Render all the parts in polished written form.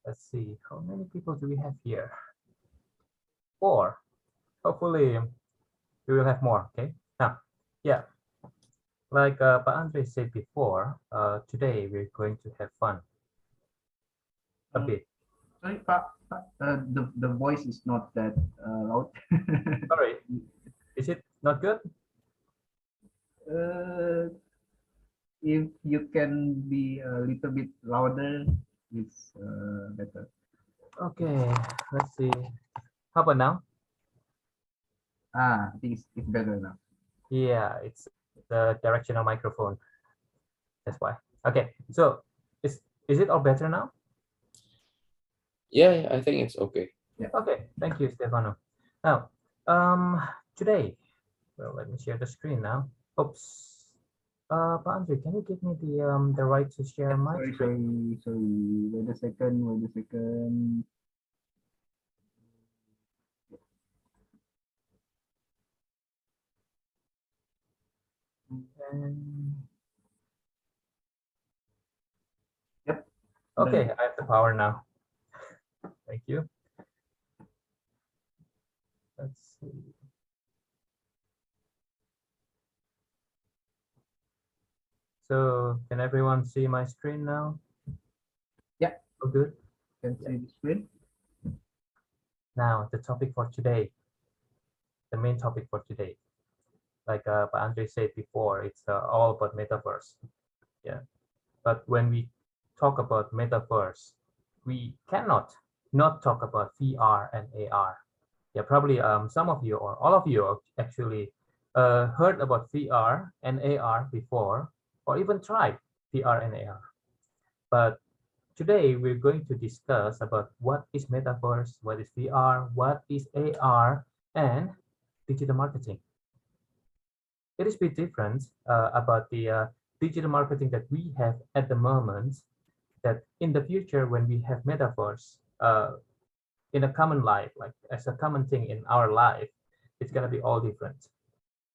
Let's see, how many people do we have here? 4. Hopefully we will have more. Okay. Now, yeah, like Pak Andre said before, today we're going to have fun a bit. Sorry, Pak, the voice is not that loud. Sorry, is it not good? uh, if you can be a little bit louder, it's better. Okay, let's see. How about now? I think it's better now. Yeah, it's the directional microphone. That's why. Okay, so is it all better now? Yeah, I think it's okay. Yeah. Okay, thank you, Stefano. Now, today, well, let me share the screen now. Oops. Pak Andre, can you give me the right to share my Sorry, screen? sorry. Wait a second. Wait a second. And, Yep. okay, Done. I have the power now. Thank you. Let's see. So can everyone see my screen now? Yeah. Oh, good. Can see the screen. Now the topic for today, the main topic for today, like Pak Andre said before, it's all about metaverse. Yeah. But when we talk about metaverse, we cannot not talk about VR and AR. Yeah, probably some of you or all of you actually heard about VR and AR before, or even tried VR and AR. But today we're going to discuss about what is metaverse, what is VR, what is AR, and digital marketing. It is a bit different about the digital marketing that we have at the moment, that in the future when we have metaverse in a common life, like as a common thing in our life, it's gonna be all different.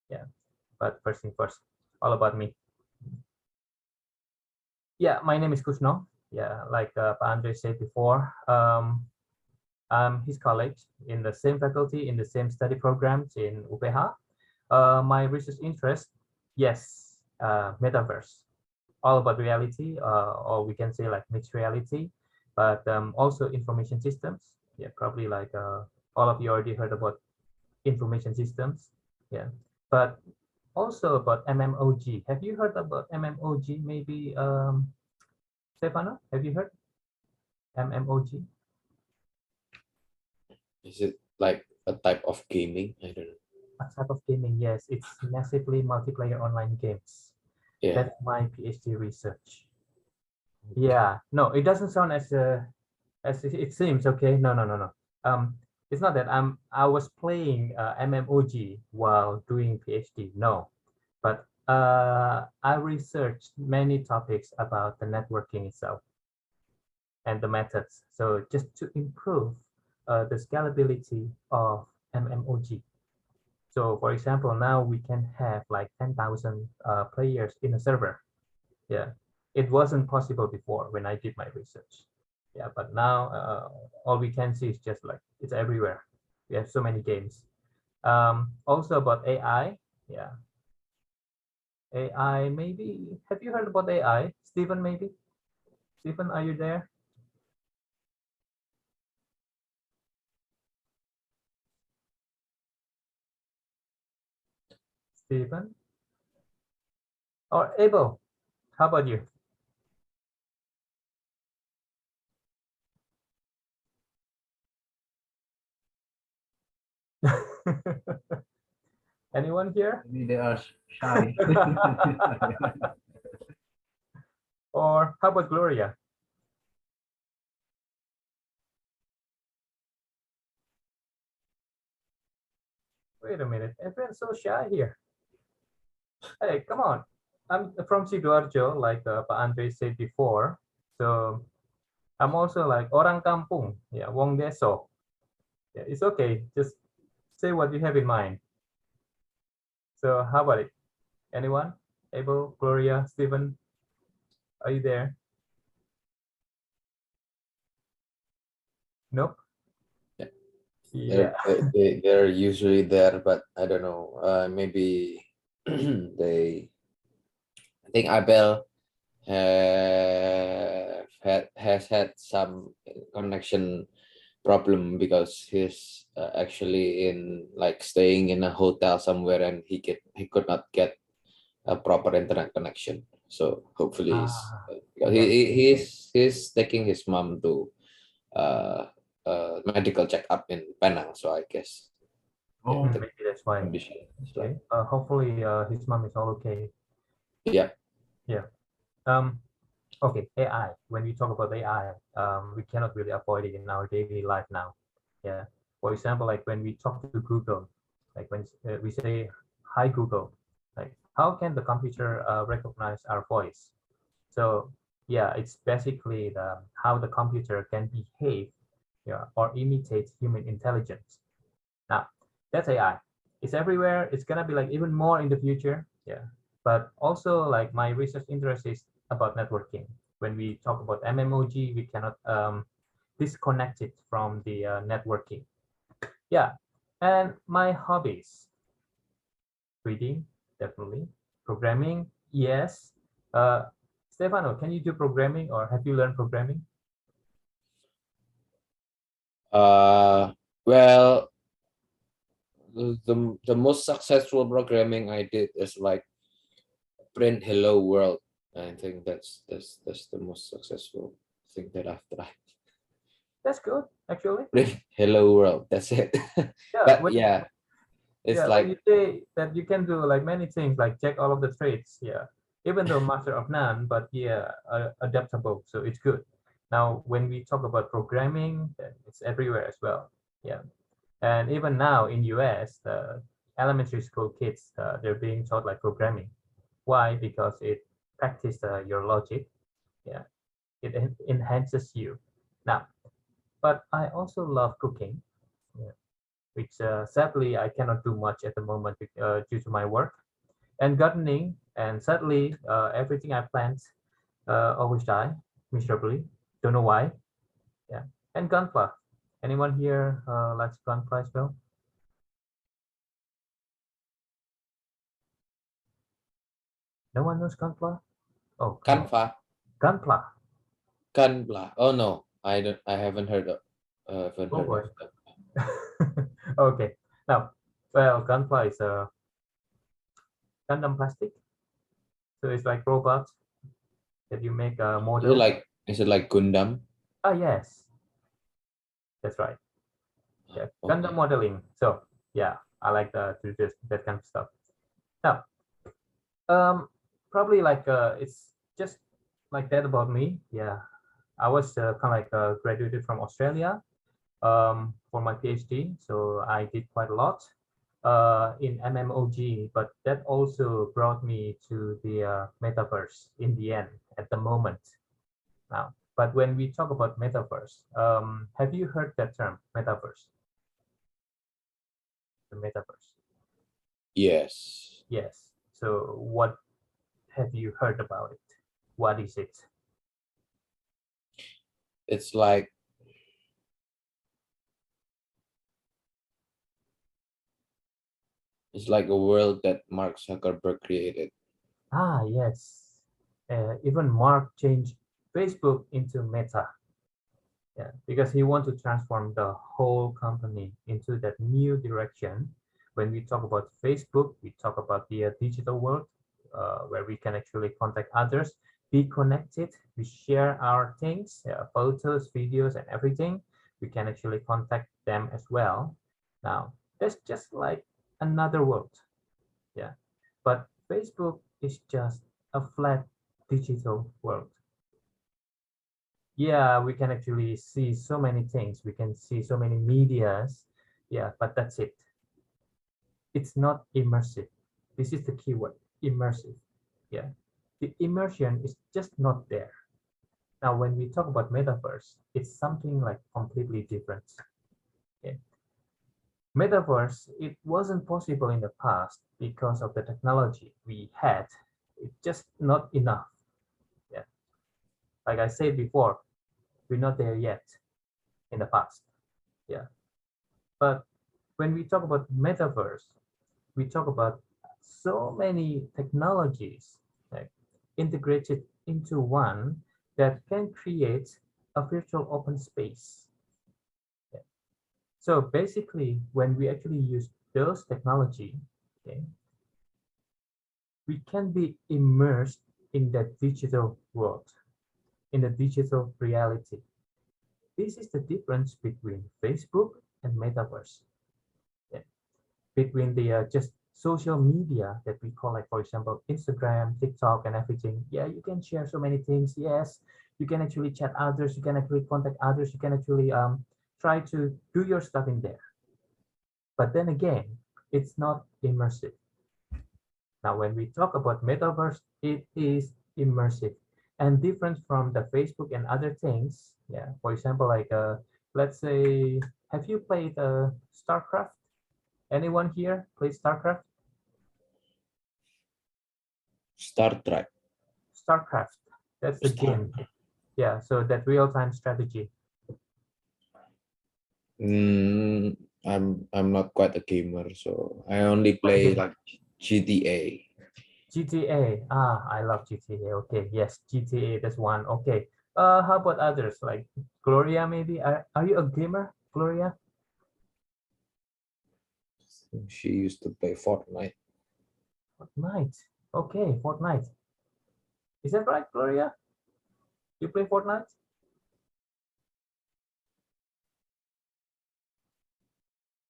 Yeah, but first thing first, all about me. Yeah, my name is Kusno. Yeah, like Pak Andre said before, I'm his colleague in the same faculty, in the same study programs in UPH. My research interest, yes, metaverse, all about reality, or we can say like mixed reality, but also information systems. Yeah, probably like all of you already heard about information systems. Yeah, but also about MMOG. Have you heard about MMOG? Maybe Stefano, have you heard MMOG? Is it like a type of gaming? I don't know. A type of gaming, yes. It's massively multiplayer online games. Yeah. That's my PhD research. Yeah, no, it doesn't sound as it seems. Okay, no. It's not that I was playing MMOG while doing PhD. No, but I researched many topics about the networking itself and the methods. So just to improve the scalability of MMOG. So for example, now we can have like 10,000 players in a server. Yeah, it wasn't possible before when I did my research. Yeah, but now all we can see is just like it's everywhere. We have so many games. Also about AI. Yeah, AI maybe. Have you heard about AI? Stephen, maybe? Stephen, are you there? Stephen? Or Abel? How about you? Anyone here? Maybe they are shy. Or how about Gloria? Wait a minute, everyone's so shy here. Hey, come on. I'm from Sidoarjo, like Pak Andre said before. So I'm also like orang kampung, yeah, wong deso. Yeah, it's okay. Just say what you have in mind. So how about it? Anyone? Abel, Gloria, Stephen, are you there? Nope. Yeah. Yeah. They're usually there, but I don't know. Maybe they. I think IBE has had some connection problem because he's actually in like staying in a hotel somewhere and he could not get a proper internet connection. So hopefully Ah, because yeah. he's taking his mom to uh, medical checkup in Penang. So I guess yeah, Oh, the Maybe that's why. condition is like Okay. Hopefully, his mom is all okay. yeah. Yeah. Um. Okay. AI. When we talk about AI, we cannot really avoid it in our daily life now. Yeah. For example, like when we talk to Google, like when we say, "Hi Google," like how can the computer recognize our voice? So yeah, it's basically how the computer can behave, yeah, or imitate human intelligence. Now, that's AI. It's everywhere. It's gonna be like even more in the future. Yeah. But also like my research interest is about networking. When we talk about MMOG, we cannot disconnect it from the networking. Yeah. And my hobbies, reading, definitely. Programming, yes. Stefano, can you do programming or have you learned programming? Well, the most successful programming I did is like print hello world. I think that's the most successful thing that I've tried. That's good, actually. Print hello world. That's it. Yeah, But yeah, it's yeah, when like you say that you can do like many things, like check all of the trades, yeah. Even though master of none, but yeah, adaptable, so it's good. Now, when we talk about programming, then it's everywhere as well. Yeah, and even now in US, the elementary school kids, they're being taught like programming. Why? Because it practices your logic. Yeah, it enhances you. Now, but I also love cooking. Yeah, which sadly I cannot do much at the moment due to my work and gardening. And sadly, everything I plant always die miserably. Don't know why. Yeah, and gunpla. Anyone here likes gunpla as well? No one knows gunpla? Oh, come on, Canva, gunpla. Canva. Oh no, I haven't heard of Oh boy. Okay. Now, well, gunpla is a Gundam plastic. So it's like robots that you make a model. Is it like Gundam? Ah, yes, that's right. Yeah, Gundam Okay. modeling. So yeah, I like to do that kind of stuff. Now, probably like it's just like that about me. Yeah, I was kind of like graduated from Australia for my PhD, so I did quite a lot in MMOG, but that also brought me to the metaverse in the end at the moment now. But when we talk about metaverse, have you heard that term, metaverse? The metaverse. Yes. Yes. So what have you heard about it? What is it? It's like a world that Mark Zuckerberg created. Ah, yes. Even Mark changed Facebook into Meta. Yeah, because he wants to transform the whole company into that new direction. When we talk about Facebook, we talk about the digital world where we can actually contact others, be connected, we share our things, photos, videos, and everything. We can actually contact them as well. Now, that's just like another world. Yeah, but Facebook is just a flat digital world. Yeah, we can actually see so many things. We can see so many medias. Yeah, but that's it. It's not immersive. This is the keyword, immersive. Yeah, the immersion is just not there. Now, when we talk about metaverse, it's something like completely different. Okay. Metaverse, it wasn't possible in the past because of the technology we had. It's just not enough. Yeah, like I said before, we're not there yet in the past. Yeah. But when we talk about metaverse, we talk about so many technologies like integrated into one that can create a virtual open space. Yeah. So basically, when we actually use those technology, okay, we can be immersed in that digital world, in the digital reality. This is the difference between Facebook and metaverse. Yeah. Between the just social media that we call, like for example Instagram, TikTok, and everything. Yeah, you can share so many things. Yes, you can actually chat others, you can actually contact others, you can actually try to do your stuff in there. But then again, it's not immersive. Now, when we talk about metaverse, it is immersive and different from the Facebook and other things. Yeah, for example, like let's say, have you played StarCraft? Anyone here play StarCraft? Star Trek. StarCraft. That's the Star. game. Yeah, so that real-time strategy. I'm not quite a gamer, so I only play like GTA. GTA. Ah, I love GTA. Okay, yes, GTA. That's one. Okay. How about others like Gloria? Maybe are you a gamer, Gloria? She used to play Fortnite. Fortnite. Okay, Fortnite. Is that right, Gloria? You play Fortnite?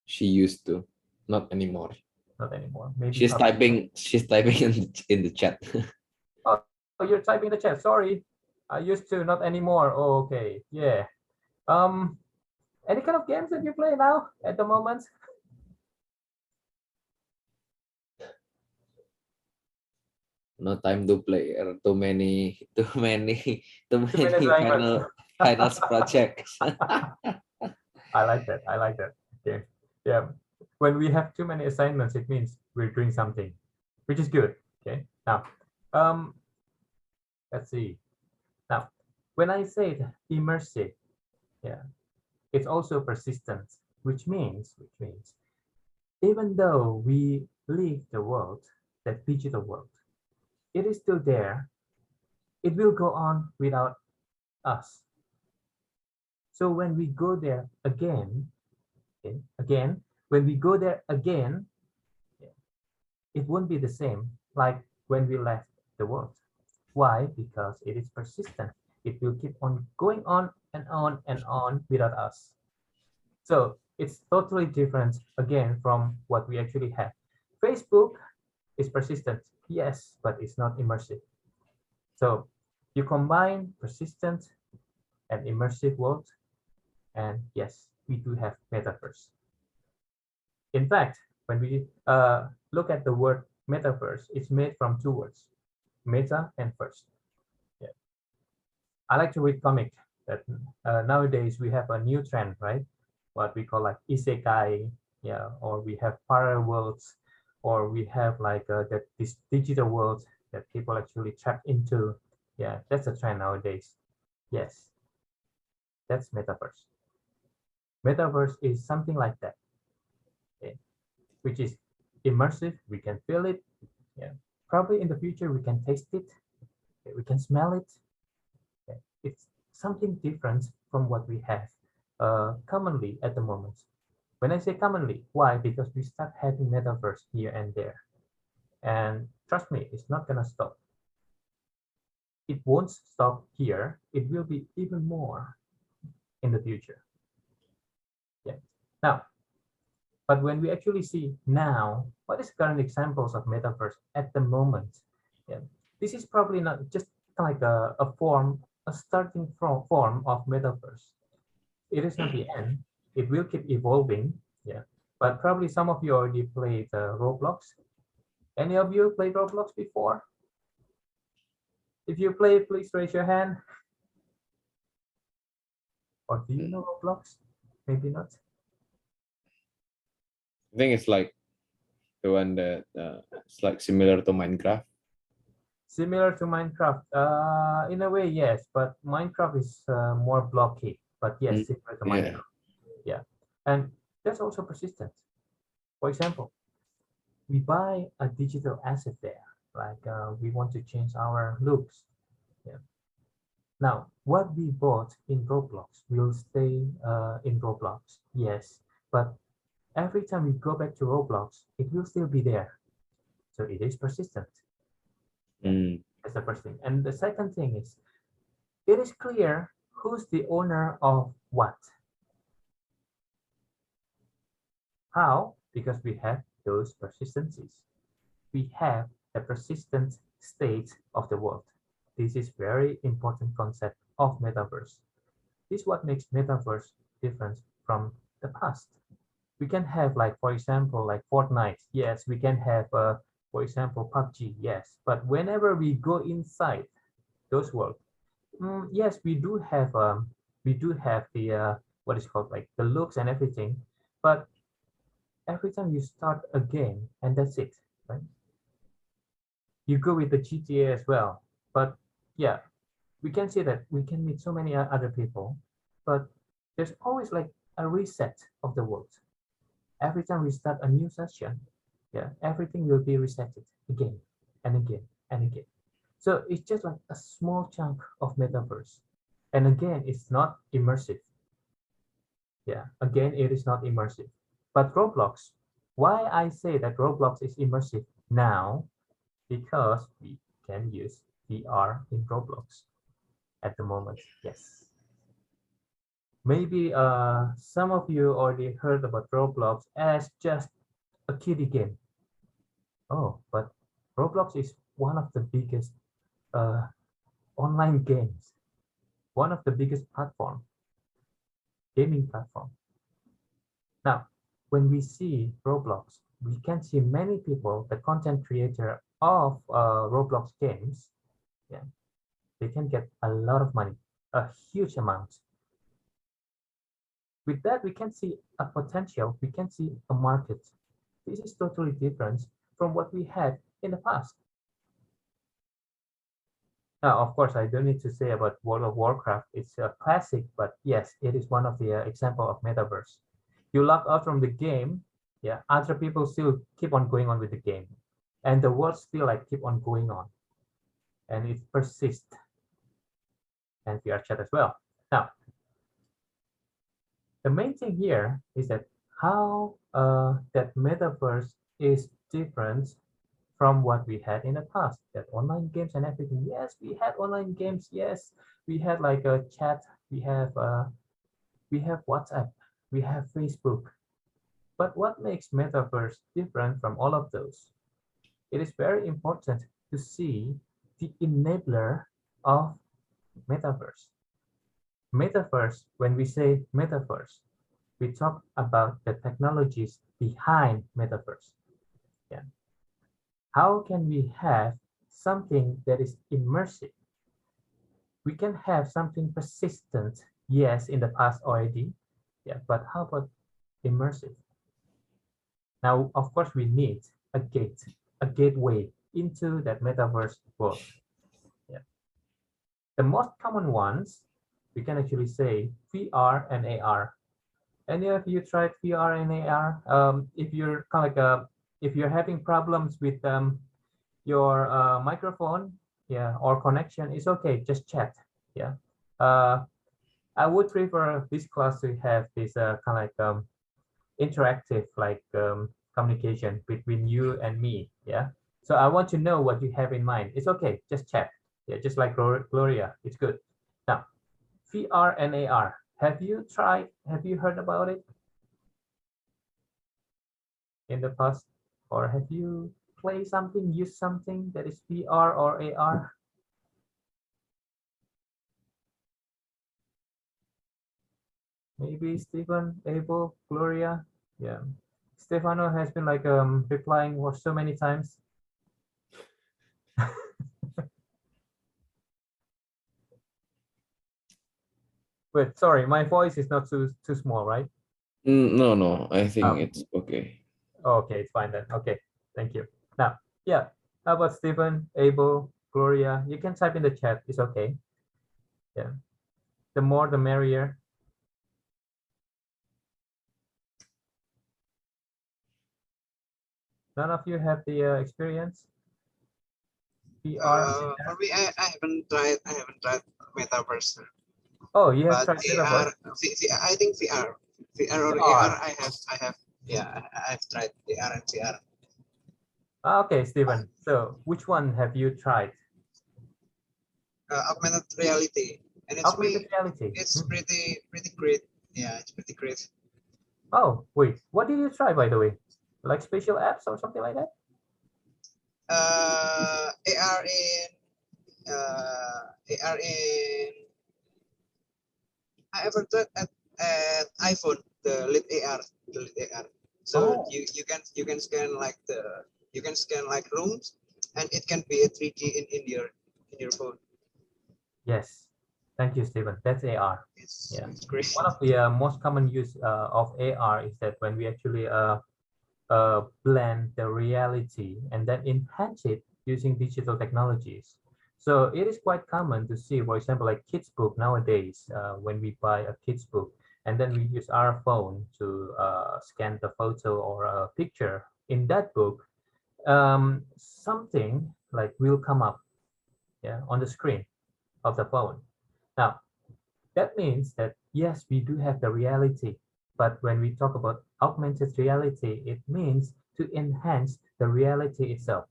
She used to, not anymore. Not anymore. Maybe She's PUBG. typing. She's typing in the chat. Oh, you're typing in the chat. Sorry. I used to, not anymore. Oh, okay. Yeah. Um, any kind of games that you play now at the moment? No time to play. Too many, too many, too Too many many assignments. finals projects. I like that. I like that. Okay. Yeah. When we have too many assignments, it means we're doing something, which is good. Okay. Now, um, let's see. Now, when I say immersive, yeah, it's also persistent, which means even though we leave the world, that digital world, it is still there. It will go on without us. So when we go there again, okay, when we go there again, it won't be the same like when we left the world. Why? Because it is persistent. It will keep on going on and on and on without us. So it's totally different again from what we actually have. Facebook is persistent, yes, but it's not immersive. So you combine persistent and immersive world, and yes, we do have metaverse. In fact, when we look at the word metaverse, it's made from two words, meta and first. Yeah. I like to read comic that nowadays we have a new trend, right? What we call like isekai, yeah, or we have parallel worlds, or we have like that this digital world that people actually trap into. Yeah, that's a trend nowadays. Yes, that's metaverse. Metaverse is something like that, okay? Which is immersive. We can feel it. Yeah, probably in the future we can taste it. Okay? We can smell it. Okay? It's something different from what we have commonly at the moment. When I say commonly, why? Because we start having metaverse here and there. And trust me, it's not gonna stop. It won't stop here. It will be even more in the future. Yeah. Now, but when we actually see now, what is current examples of metaverse at the moment? Yeah. This is probably not just like a form, a starting form of metaverse. It is not the end. It will keep evolving. Yeah. But probably some of you already played Roblox. Any of you played Roblox before? If you play, please raise your hand. Or do you know Roblox? Maybe not. I think it's like the one that it's like similar to Minecraft. Similar to Minecraft. In a way, yes, but Minecraft is more blocky. But yes, similar to Yeah. Minecraft. Yeah. And that's also persistent. For example, we buy a digital asset there, like we want to change our looks. Yeah. Now, what we bought in Roblox will stay in Roblox, yes, but every time we go back to Roblox, it will still be there. So it is persistent. Yeah, Mm. that's the first thing. And the second thing is, it is clear who's the owner of what. How? Because we have those persistencies. We have a persistent state of the world. This is very important concept of metaverse. This is what makes metaverse different from the past. We can have, like, for example, like Fortnite. Yes, we can have, for example, PUBG. Yes, but whenever we go inside those worlds, yes, we do have the what is called like the looks and everything, but every time you start a game and that's it, right? You go with the GTA as well, but yeah, we can see that we can meet so many other people, but there's always like a reset of the world. Every time we start a new session, yeah, everything will be resetted again and again and again. So it's just like a small chunk of metaverse. And again, it's not immersive. Yeah, again, it is not immersive. But Roblox, why I say that Roblox is immersive now, because we can use VR in Roblox at the moment. Yes. Maybe some of you already heard about Roblox as just a kiddie game. Oh, but Roblox is one of the biggest uh, online games, one of the biggest gaming platform. Now, when we see Roblox, we can see many people, the content creator of Roblox games, yeah, they can get a lot of money, a huge amount. With that, we can see a potential, we can see a market. This is totally different from what we had in the past. Now, of course, I don't need to say about World of Warcraft. It's a classic, but yes, it is one of the example of metaverse. You log out from the game, yeah, other people still keep on going on with the game, and the world still like keep on going on, and it persists, and VR chat as well. Now, the main thing here is that how that metaverse is different from what we had in the past. That online games and everything. Yes, we had online games. Yes, we had like a chat. We have WhatsApp. We have Facebook. But what makes metaverse different from all of those? It is very important to see the enabler of metaverse. Metaverse, when we say metaverse, we talk about the technologies behind metaverse. Yeah. How can we have something that is immersive? We can have something persistent, yes, in the past already. Yeah, but how about immersive? Now, of course, we need a gateway into that metaverse world. Yeah. The most common ones, we can actually say VR and AR. Any of you tried VR and AR? If you're kind of like if you're having problems with your microphone, yeah, or connection, it's okay. Just chat. Yeah. I would prefer this class to have this kind of like interactive like communication between you and me. Yeah. So I want to know what you have in mind. It's okay. Just chat. Yeah. Just like Gloria. It's good. Now, VR and AR. Have you tried? Have you heard about it in the past, or have you played something, used something that is VR or AR? Maybe Stephen, Abel, Gloria. Yeah. Stefano has been like replying for so many times. Wait, sorry, my voice is not too small, right? No, no, I think Oh, it's okay. okay, it's fine then. Okay, thank you. Now, yeah, how about Stephen, Abel, Gloria? You can type in the chat. It's okay. Yeah, the more the merrier. None of you have the experience? VR? For me, I haven't tried metaverse. Oh, you have But tried AR, Metaverse? I think VR or AR, VR. yeah, I've tried AR and VR. Okay, Stephen. So which one have you tried? Augmented reality, and Augmented reality. it's pretty great. Yeah, it's pretty great. Oh, wait. What did you try, by the way? Like special apps or something like that? AR in AR in I ever tried at iPhone the lit AR. So Oh, you can scan like rooms, and it can be a 3D in your phone. yes. Thank you, Stephen. That's AR. Yeah. It's great. One of the most common use of AR is that when we actually blend the reality and then enhance it using digital technologies. So it is quite common to see, for example, like kids book nowadays, when we buy a kids book and then we use our phone to scan the photo or a picture in that book, something like will come up, yeah, on the screen of the phone. Now, that means that yes, we do have the reality, but when we talk about augmented reality, it means to enhance the reality itself.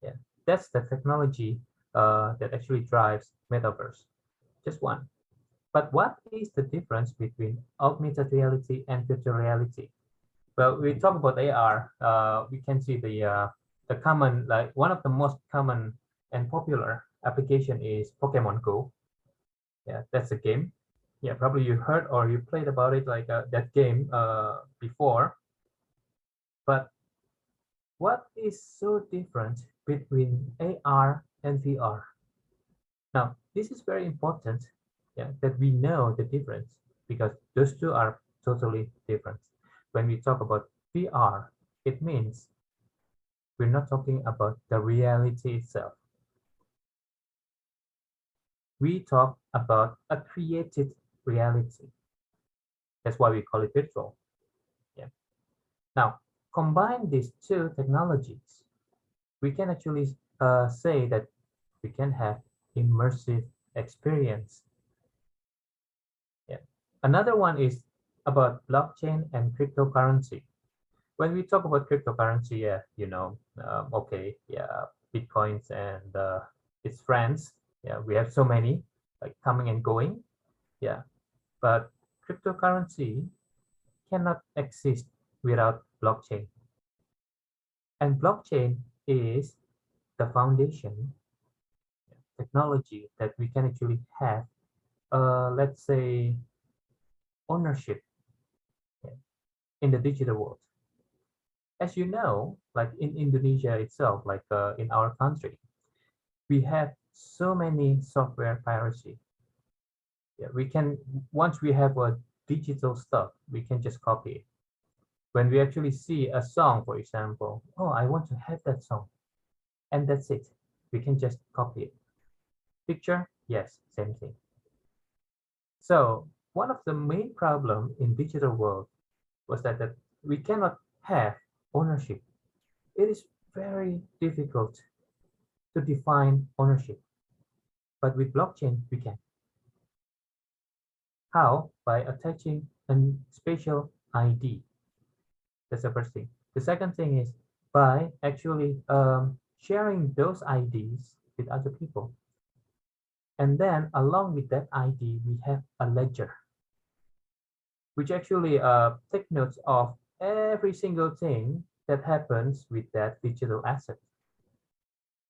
Yeah, that's the technology that actually drives metaverse. Just one. But what is the difference between augmented reality and virtual reality? Well, we talk about AR. We can see the common, like one of the most common and popular application is Pokemon Go. Yeah, that's a game. Yeah, probably you heard or you played about it, like that game before. But what is so different between AR and VR? Now, this is very important, yeah, that we know the difference, because those two are totally different. When we talk about VR, it means we're not talking about the reality itself. We talk about a created reality. That's why we call it virtual. Yeah. Now, combine these two technologies, we can actually say that we can have immersive experience. Yeah. Another one is about blockchain and cryptocurrency. When we talk about cryptocurrency, yeah, okay, yeah, Bitcoins and its friends, yeah, we have so many like coming and going, yeah, but cryptocurrency cannot exist without blockchain. And blockchain is the foundation technology that we can actually have, let's say, ownership, yeah, in the digital world. As you know, like in Indonesia itself, like in our country, we have so many software piracy. Yeah, we can, once we have a digital stuff, we can just copy it. When we actually see a song, for example, oh, I want to have that song, and that's it. We can just copy it. Picture, yes, same thing. So one of the main problem in digital world was that we cannot have ownership. It is very difficult to define ownership, but with blockchain we can. How? By attaching a special ID. That's the first thing. The second thing is by actually sharing those IDs with other people. And then along with that ID, we have a ledger, which actually take notes of every single thing that happens with that digital asset.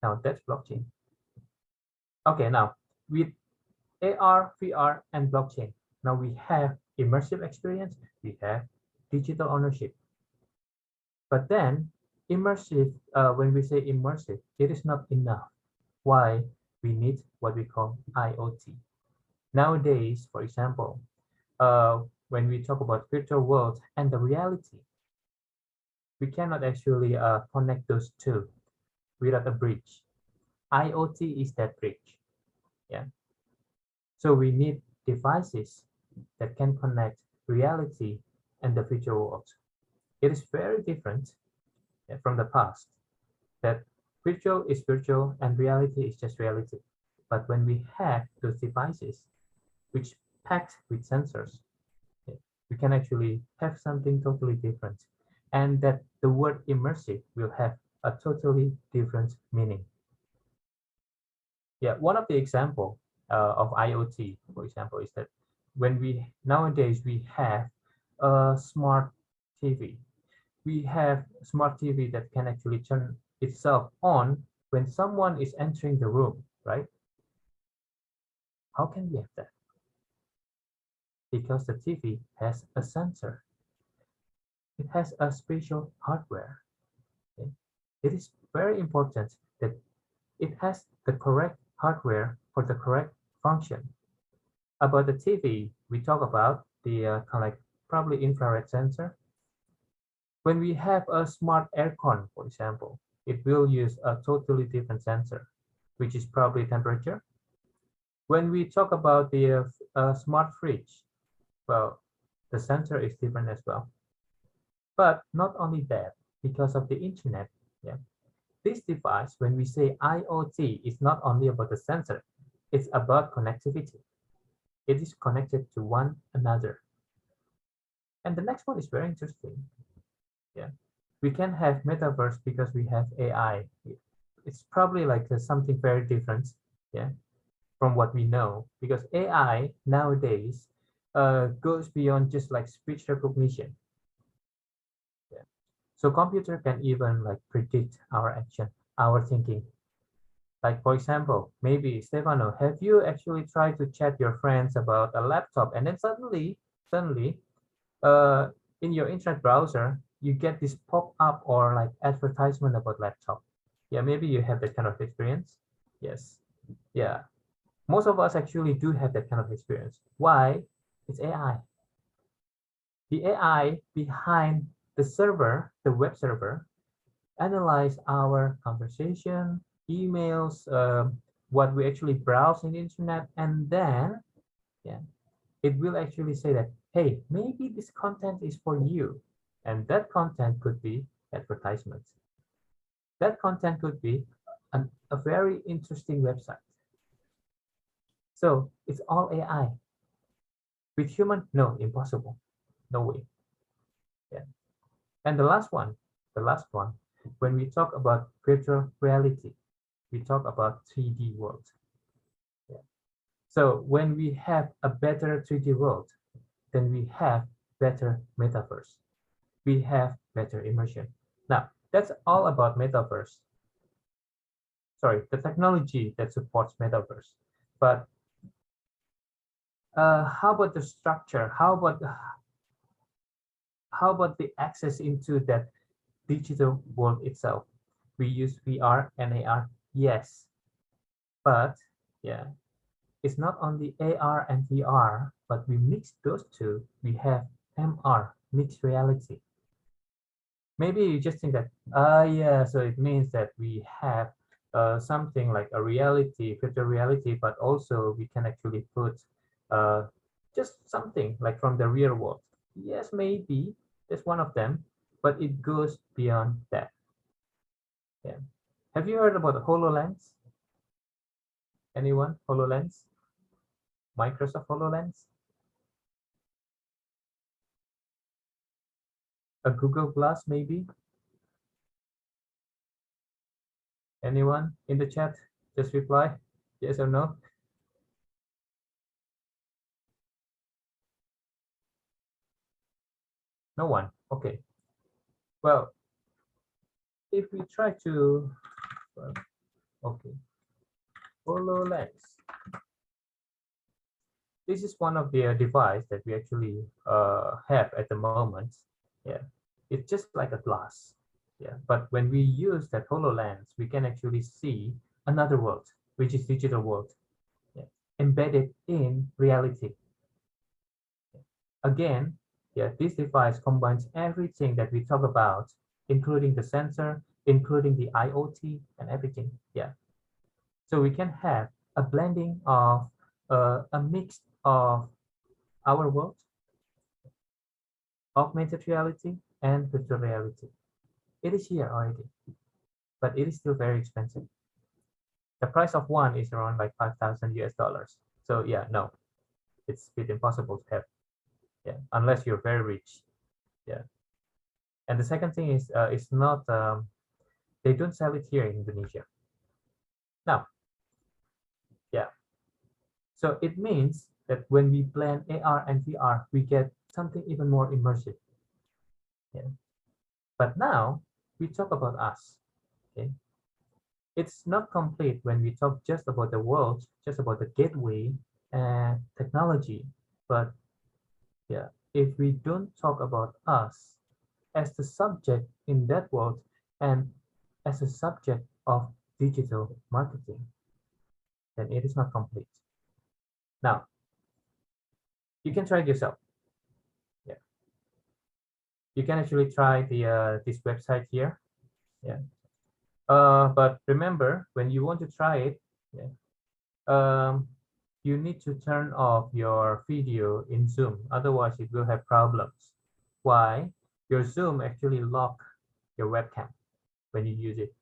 Now that's blockchain. Okay, now with AR, VR, and blockchain, now we have immersive experience, we have digital ownership. But then immersive, when we say immersive, it is not enough. Why? We need what we call IoT. Nowadays, for example, when we talk about virtual world and the reality, we cannot actually connect those two without a bridge. IoT is that bridge. Yeah. So we need devices that can connect reality and the virtual world. It is very different. from the past, that virtual is virtual and reality is just reality. But when we have those devices, which packed with sensors, we can actually have something totally different, and that the word immersive will have a totally different meaning. Yeah, one of the example of IoT, for example, is that when we nowadays we have a smart TV, we have smart TV that can actually turn itself on when someone is entering the room, right? How can we have that? Because the TV has a sensor. It has a special hardware. Okay? It is very important that it has the correct hardware for the correct function. About the TV, we talk about the kind of like probably infrared sensor. When we have a smart aircon, for example, it will use a totally different sensor, which is probably temperature. When we talk about the smart fridge, well, the sensor is different as well. But not only that, because of the internet, yeah, this device, when we say IoT, is not only about the sensor, it's about connectivity. It is connected to one another. And the next one is very interesting. Yeah, we can have metaverse because we have AI. It's probably like something very different, yeah, from what we know, because AI nowadays goes beyond just like speech recognition. Yeah. So computer can even like predict our action, our thinking. Like for example, maybe Stefano, have you actually tried to chat your friends about a laptop, and then suddenly, uh, in your internet browser, you get this pop-up or like advertisement about laptop. Yeah, maybe you have that kind of experience. Yes. Yeah. Most of us actually do have that kind of experience. Why? It's AI. The AI behind the server, the web server, analyze our conversation, emails, what we actually browse in the internet, and then, yeah, it will actually say that, hey, maybe this content is for you. And that content could be advertisements. That content could be a very interesting website. So it's all AI. With human, no, impossible. No way. Yeah. And the last one, when we talk about virtual reality, we talk about 3D world. Yeah. So when we have a better 3D world, then we have better metaverse. We have better immersion. Now, that's all about metaverse. Sorry, the technology that supports metaverse. But how about the structure? How about the access into that digital world itself? We use VR and AR, yes, but yeah, it's not only AR and VR, but we mix those two. We have MR, mixed reality. Maybe you just think that, yeah, so it means that we have something like a reality, virtual reality, but also we can actually put uh, just something like from the real world. Yes, maybe that's one of them, but it goes beyond that. Yeah. Have you heard about the HoloLens? Anyone? HoloLens? Microsoft HoloLens? A Google Glass, maybe? Anyone in the chat? Just reply yes or no. No one. Okay. Well, if we try to, okay, HoloLens. This is one of the device that we actually have at the moment. Yeah, it's just like a glass. Yeah, but when we use that HoloLens, we can actually see another world, which is digital world, yeah, embedded in reality. Again, yeah, this device combines everything that we talk about, including the sensor, including the IoT and everything. Yeah. So we can have a blending of a mix of our world, augmented reality, and virtual reality. It is here already, but it is still very expensive. The price of one is around like 5,000 US dollars. So yeah, no, it's a bit impossible to have. Yeah, unless you're very rich. Yeah. And the second thing is, it's not, they don't sell it here in Indonesia. Now, yeah. So it means that when we blend AR and VR, we get something even more immersive. Yeah. But now we talk about us. Okay. It's not complete when we talk just about the world, just about the gateway and technology. But yeah, if we don't talk about us as the subject in that world and as a subject of digital marketing, then it is not complete. Now, you can try it yourself. Yeah, you can actually try the this website here. Yeah, but remember, when you want to try it, yeah, you need to turn off your video in Zoom. Otherwise, it will have problems. Why? Your Zoom actually lock your webcam when you use it.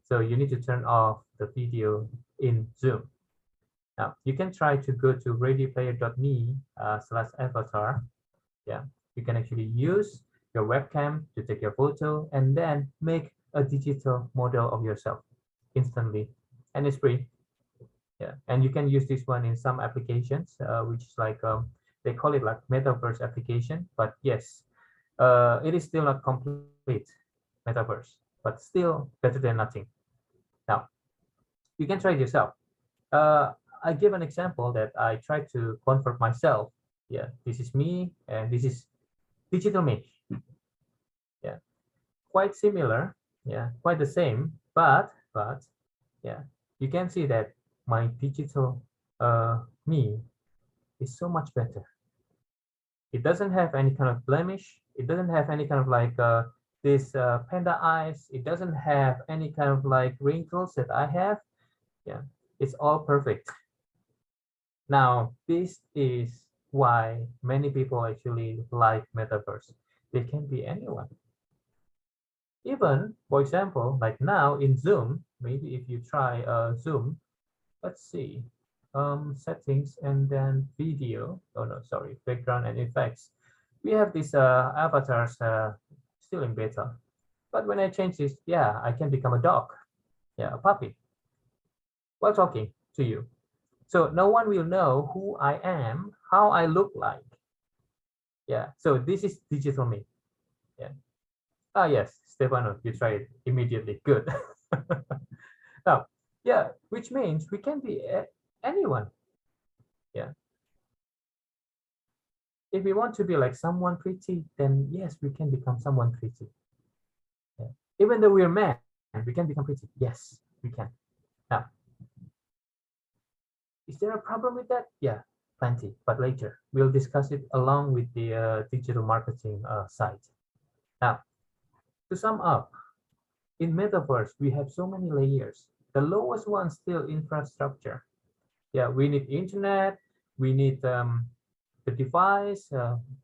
So you need to turn off the video in Zoom. Now, you can try to go to readyplayer.me/avatar. Yeah, you can actually use your webcam to take your photo and then make a digital model of yourself instantly. And it's free. Yeah, and you can use this one in some applications, which is like, they call it like metaverse application. But yes, it is still not complete metaverse, but still better than nothing. Now, you can try it yourself. Uh, I give an example that I try to convert myself. Yeah, this is me, and this is digital me. Yeah, quite similar. Yeah, quite the same, but yeah, you can see that my digital me is so much better. It doesn't have any kind of blemish. It doesn't have any kind of like this panda eyes. It doesn't have any kind of like wrinkles that I have. Yeah, it's all perfect. Now, this is why many people actually like metaverse. They can be anyone. Even, for example, like now in Zoom, maybe if you try Zoom, let's see, settings and then video. Oh no, sorry, background and effects. We have these avatars still in beta. But when I change this, yeah, I can become a dog. Yeah, a puppy while talking to you. So no one will know who I am, how I look like. Yeah, so this is digital me. Yeah. Ah, yes, Stefano, you try it immediately. Good. Now, yeah, which means we can be anyone. Yeah. If we want to be like someone pretty, then yes, we can become someone pretty. Yeah. Even though we're men, we can become pretty. Yes, we can. Now, is there a problem with that? Yeah, plenty, but later. We'll discuss it along with the digital marketing side. Now, to sum up, in metaverse, we have so many layers. The lowest one still infrastructure. Yeah, we need internet, we need the device,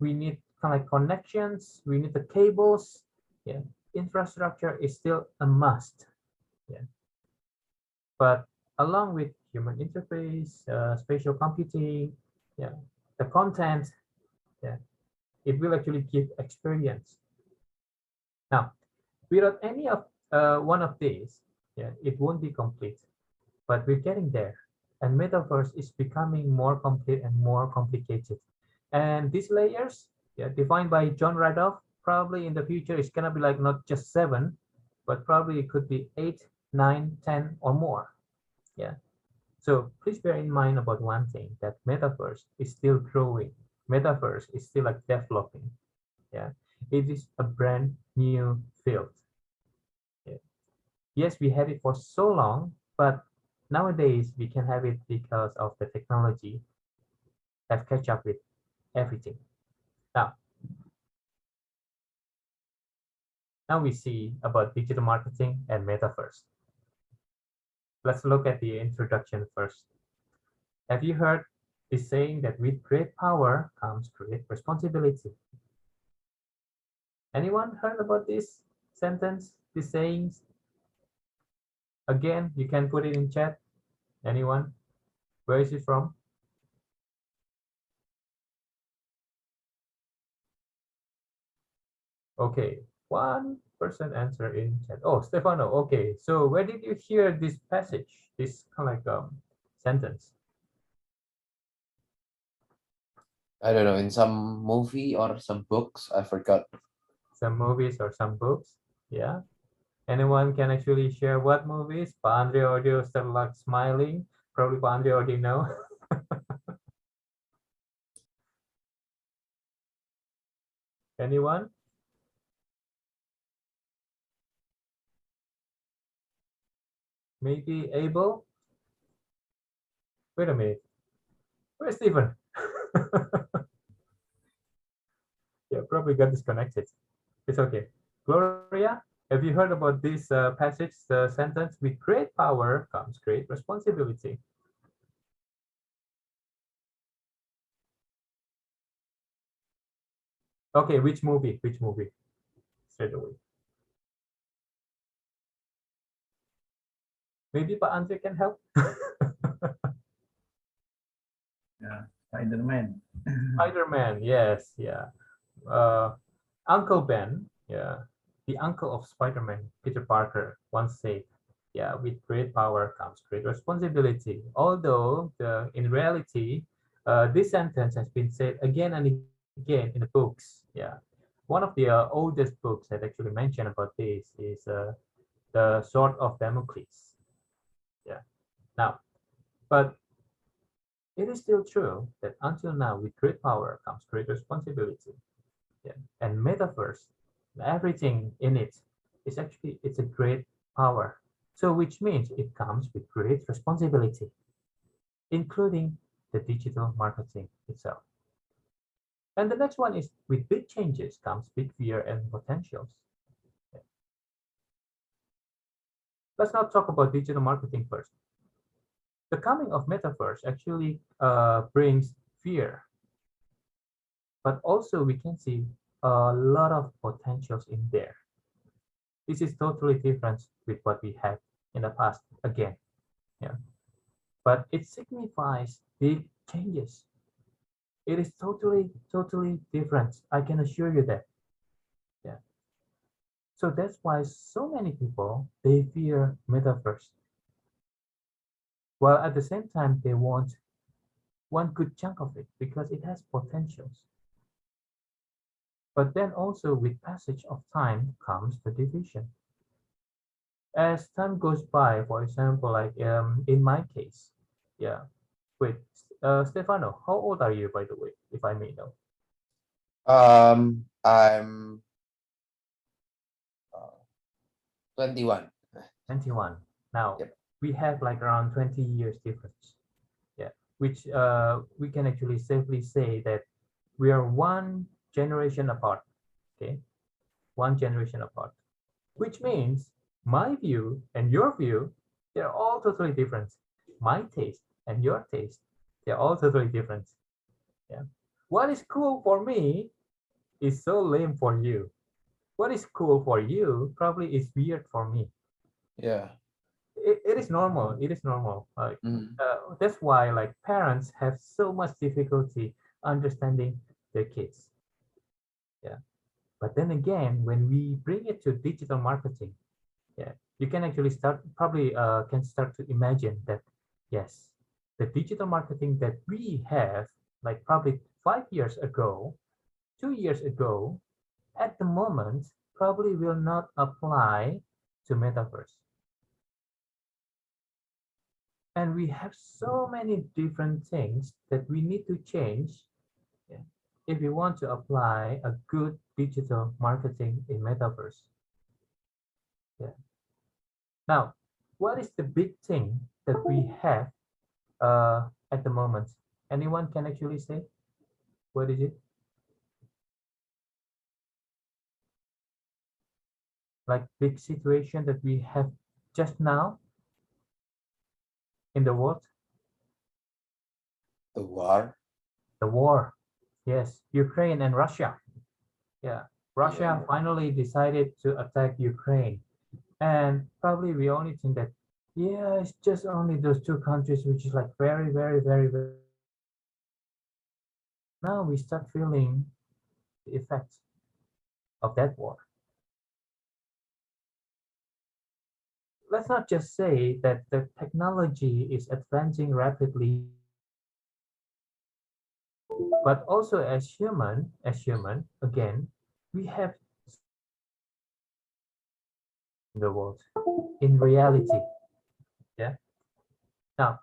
we need kind of like connections, we need the cables. Yeah, infrastructure is still a must. Yeah, but along with human interface, spatial computing, yeah, the content, yeah, it will actually give experience. Now, without any of one of these, yeah, it won't be complete. But we're getting there, and metaverse is becoming more complete and more complicated. And these layers, yeah, defined by John Radoff, probably in the future it's gonna be like not just 7, but probably it could be 8, 9, 10, or more. Yeah. So please bear in mind about one thing, that metaverse is still growing. Metaverse is still like developing. Yeah. It is a brand new field. Yeah. Yes, we had it for so long, but nowadays we can have it because of the technology have catch up with everything. Now, now we see about digital marketing and metaverse. Let's look at the introduction first. Have you heard this saying that with great power comes great responsibility? Anyone heard about this? sentence, these sayings? Again, you can put it in chat. Anyone? Where is it from? Okay, one person answer in chat. Oh, Stefano. Okay, so where did you hear this passage? This kind of like sentence? I don't know, in some movie or some books, I forgot. Some movies or some books? Yeah. Anyone can actually share what movies? Pa Andre audio start like smiling. Probably Pa Andre already know. Anyone? Maybe Abel? Wait a minute. Where's Stephen? Yeah, probably got disconnected. It's okay. Gloria, have you heard about this passage, the sentence, with great power comes great responsibility? Okay, which movie? Which movie? Straight away. Maybe Pa Andre can help? Yeah, Spider-Man. Spider-Man, yes, yeah. Uh, Uncle Ben, yeah, the uncle of Spider-Man, Peter Parker, once said, yeah, with great power comes great responsibility. Although in reality, this sentence has been said again and again in the books. Yeah, one of the oldest books that actually mention about this is the Sword of Damocles. Yeah. Now, but it is still true that until now, with great power comes great responsibility. Yeah. And metaverse, everything in it is actually it's a great power. So which means it comes with great responsibility, including the digital marketing itself. And the next one is with big changes comes big fear and potentials. Yeah. Let's now talk about digital marketing first. The coming of metaverse actually brings fear, but also we can see a lot of potentials in there. This is totally different with what we had in the past again. Yeah. But it signifies big changes. It is totally different. I can assure you that. Yeah. So that's why so many people they fear metaverse. While at the same time they want one good chunk of it because it has potentials. But then also with passage of time comes the division. As time goes by, for example, like in my case, yeah. Wait, Stefano, how old are you, by the way, if I may know? I'm 21. 21. Now, Yep. we have like around 20 years difference. Yeah, which we can actually safely say that we are one generation apart. Okay, one generation apart, which means my view and your view, they're all totally different. My taste and your taste, they're all totally different. Yeah. What is cool for me is so lame for you. What is cool for you probably is weird for me. Yeah. It is normal. It is normal. Like Mm. that's why like parents have so much difficulty understanding their kids. Yeah. But then again, when we bring it to digital marketing, yeah, you can actually start probably can start to imagine that yes, the digital marketing that we have like probably 5 years ago, 2 years ago, at the moment probably will not apply to metaverse. And we have so many different things that we need to change, yeah, if we want to apply a good digital marketing in metaverse. Yeah. Now, what is the big thing that we have at the moment? Anyone can actually say what is it? Like big situation that we have just now in the world? The war. The war. Yes, Ukraine and Russia. Yeah. Russia finally decided to attack Ukraine. And probably we only think that, yeah, it's just only those two countries, which is like very, very, very, very. Now we start feeling the effects of that war. Let's not just say that the technology is advancing rapidly, but also as human, again, we have in the world, in reality. Yeah. Now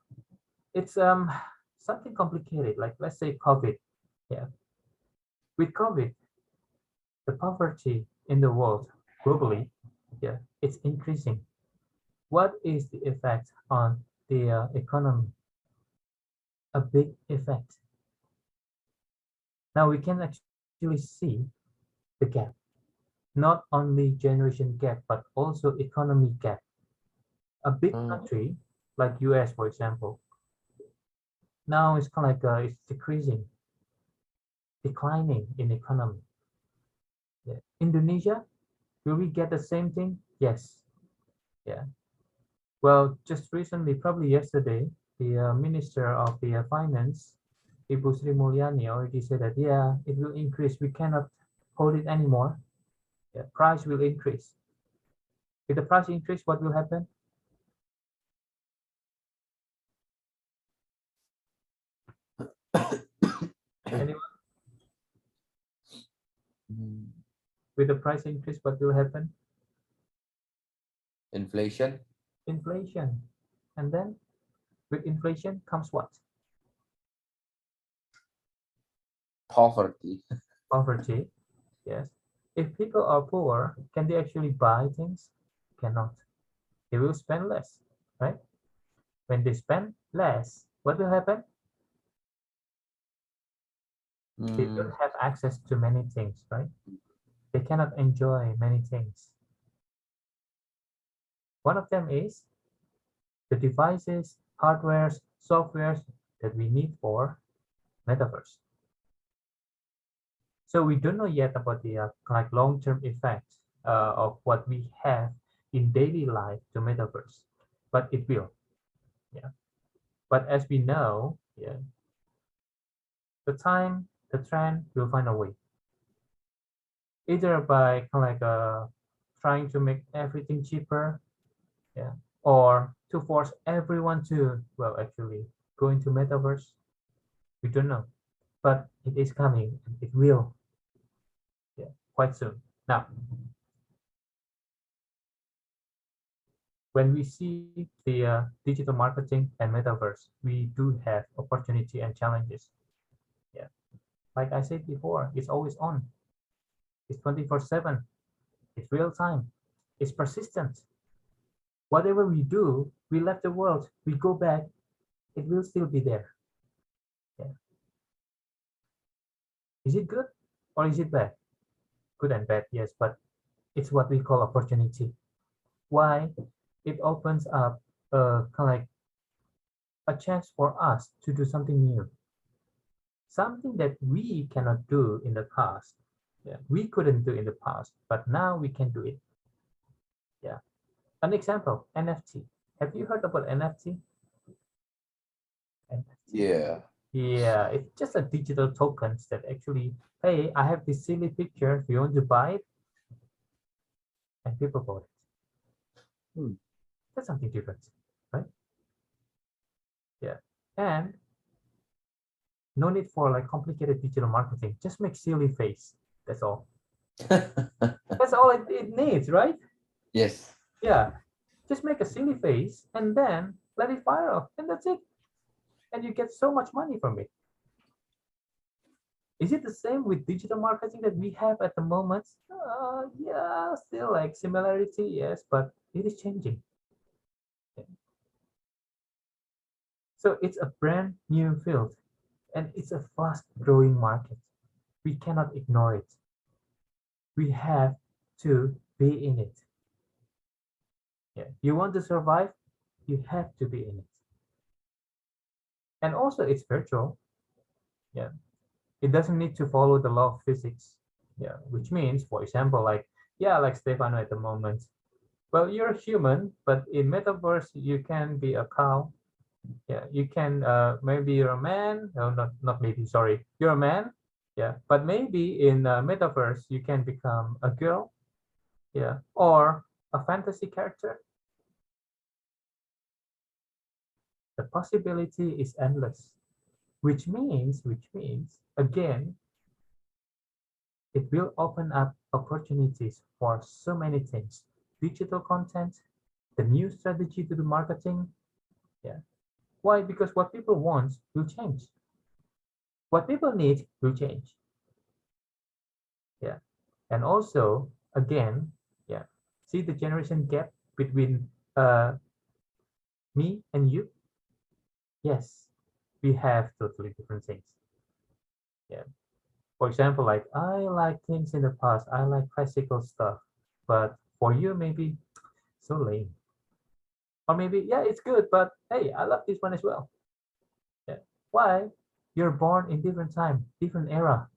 it's something complicated, like let's say COVID. Yeah. With COVID, the poverty in the world globally, yeah, it's increasing. What is the effect on the economy? A big effect. Now we can actually see the gap, not only generation gap, but also economy gap. A big country like US, for example, now it's kind of like it's decreasing, declining in economy. Yeah. Indonesia, will we get the same thing? Yes. Yeah. Well, just recently, probably yesterday, the Minister of the Finance, Ibu Sri Mulyani, already said that, yeah, it will increase. We cannot hold it anymore. Yeah, price will increase. If the price increase, what will happen? Anyone? With the price increase, what will happen? Inflation. Inflation. And then with inflation comes what? Poverty. Poverty. Yes. If people are poor, can they actually buy things? Cannot. They will spend less, right? When they spend less, what will happen? They don't have access to many things, right? They cannot enjoy many things. One of them is the devices, hardwares, softwares that we need for metaverse. So we don't know yet about the like long-term effects of what we have in daily life to metaverse, but it will, yeah. But as we know, yeah, the trend will find a way, either by kind of like trying to make everything cheaper, yeah, or to force everyone to, well, actually go into metaverse. We don't know, but it is coming. It will, yeah, quite soon. Now, when we see the digital marketing and metaverse, we do have opportunity and challenges. Yeah, like I said before, it's always on. It's 24/7. It's real time. It's persistent. Whatever we do, we left the world, we go back, it will still be there. Yeah. Is it good or is it bad? Good and bad, yes, but it's what we call opportunity. Why? It opens up kind of like a chance for us to do something new, something that we cannot do in the past. Yeah, we couldn't do in the past, but now we can do it. Yeah. An example, NFT. Have you heard about NFT? NFT. Yeah. Yeah, it's just a digital tokens that actually, hey, I have this silly picture. Do you want to buy it? And people bought it. That's something different, right? Yeah. And no need for like complicated digital marketing. Just make silly face. That's all. That's all it needs, right? Yes. Yeah. Just make a silly face and then let it viral. And that's it. And you get so much money from it. Is it the same with digital marketing that we have at the moment? Yeah, still like similarity, yes, but it is changing. Yeah. So it's a brand new field and it's a fast growing market. We cannot ignore it. We have to be in it. Yeah. You want to survive, you have to be in it. And also it's virtual. Yeah. It doesn't need to follow the law of physics. Yeah, which means, for example, like, yeah, like Stefano at the moment. Well, you're human, but in metaverse, you can be a cow. Yeah, you can, maybe you're a man. No, not maybe, sorry. You're a man. Yeah, but maybe in metaverse, you can become a girl. Yeah, or a fantasy character. The possibility is endless, which means, again, it will open up opportunities for so many things. Digital content, the new strategy to do marketing. Yeah. Why? Because what people want will change. What people need will change. Yeah. And also, again, yeah, see the generation gap between me and you? Yes, we have totally different things. Yeah. For example, like I like things in the past, I like classical stuff, but for you, maybe so lame. Or maybe, yeah, it's good, but hey, I love this one as well. Yeah. Why? You're born in different time, different era.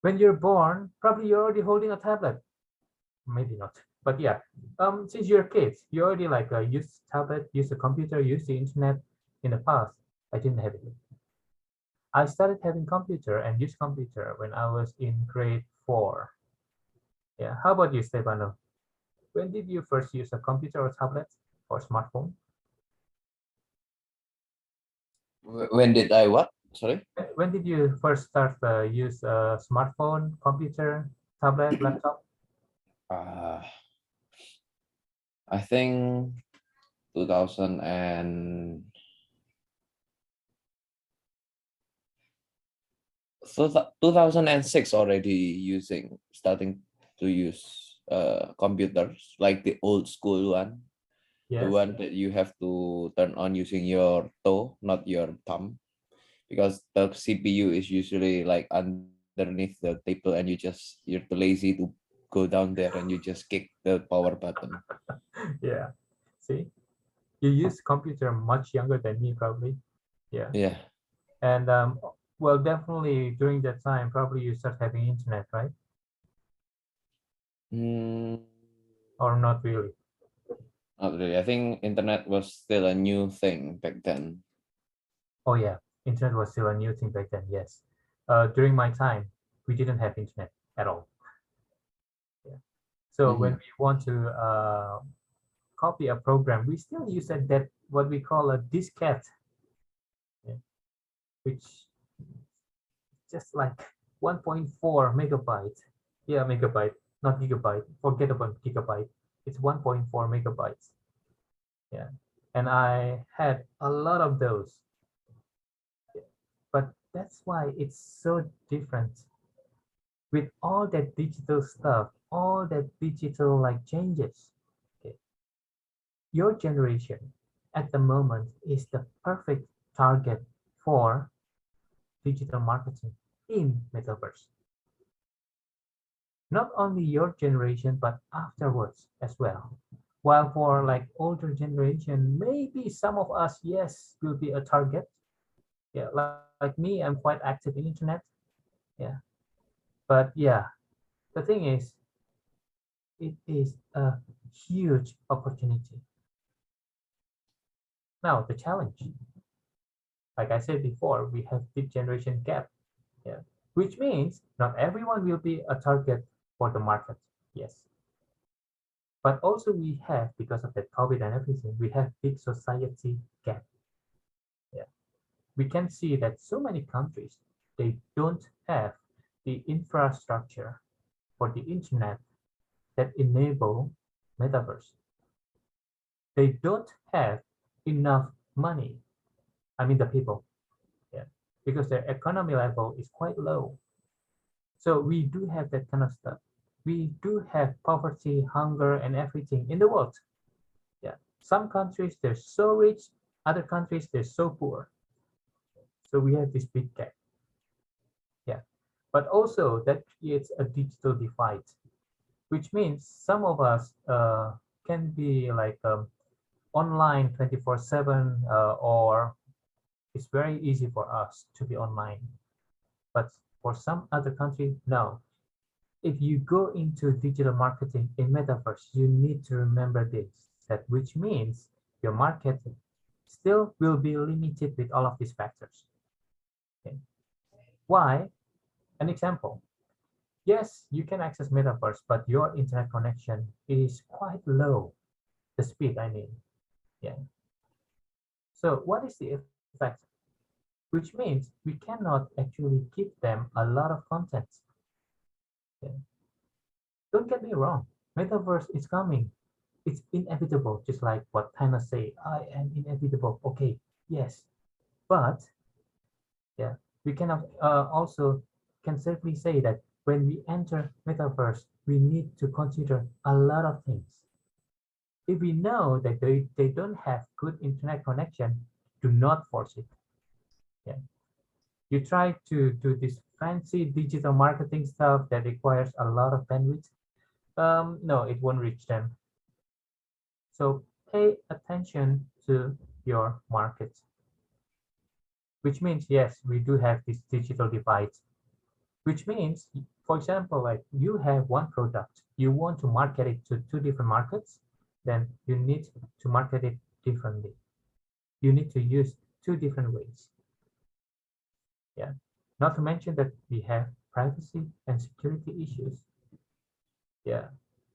When you're born, probably you're already holding a tablet. Maybe not, but yeah. Since you're kids, you already like use tablet, use a computer, use the internet. In the past, I didn't have it. I started having computer and use computer when I was in grade 4. Yeah. How about you, Stefano? When did you first use a computer or tablet or smartphone? When did I what? Sorry. When did you first start use a smartphone, computer, tablet, laptop? Uh, I think 2000 and 2006 already starting to use computers like the old school one, the Yes. one that you have to turn on using your toe, not your thumb, because the CPU is usually like underneath the table and you're too lazy to go down there and you just kick the power button. Yeah. See, you use computer much younger than me, probably. Yeah. Yeah. And well, definitely during that time, probably you start having internet, right? Mm, Or not really? not really. I think internet was still a new thing back then. Oh yeah, internet was still a new thing back then. Yes. During my time, we didn't have internet at all. Yeah. So when Mhm. we want to copy a program, we still use that what we call a diskette, yeah, which just like 1.4 megabyte. Yeah, megabyte, not gigabyte. Forget about gigabyte. It's 1.4 megabytes. Yeah, and I had a lot of those. Yeah. But that's why it's so different with all that digital stuff, all that digital like changes. Okay. Your generation at the moment is the perfect target for digital marketing in metaverse. Not only your generation, but afterwards as well. While for like older generation, maybe some of us, yes, will be a target. Yeah, like me, I'm quite active in internet. Yeah, but yeah, the thing is, it is a huge opportunity. Now the challenge, like I said before, we have big generation gap. Yeah, which means not everyone will be a target for the market. Yes, but also we have, because of that COVID and everything, we have big society gap. Yeah, we can see that so many countries, they don't have the infrastructure for the internet that enable metaverse. They don't have enough money. I mean the people, yeah, because their economy level is quite low. So we do have that kind of stuff. We do have poverty, hunger, and everything in the world. Yeah, some countries they're so rich, other countries they're so poor. So we have this big gap. Yeah, but also that creates a digital divide, which means some of us can be like online 24/7, or it's very easy for us to be online. But For some other country, no. If you go into digital marketing in metaverse, you need to remember this, that which means your market still will be limited with all of these factors. Okay. Why? An example. Yes, you can access metaverse, but your internet connection is quite low. The speed, I mean. Yeah. So what is the effect? Which means we cannot actually give them a lot of content. Yeah. Don't get me wrong, metaverse is coming. It's inevitable, just like what Thanos say, I am inevitable. Okay, yes. But yeah, we cannot also can safely say that when we enter metaverse, we need to consider a lot of things. If we know that they don't have good internet connection, do not force it. Yeah. You try to do this fancy digital marketing stuff that requires a lot of bandwidth. No, it won't reach them. So pay attention to your market, which means, yes, we do have this digital divide, which means, for example, like you have one product, you want to market it to two different markets, then you need to market it differently. You need to use two different ways. Yeah. Not to mention that we have privacy and security issues. Yeah.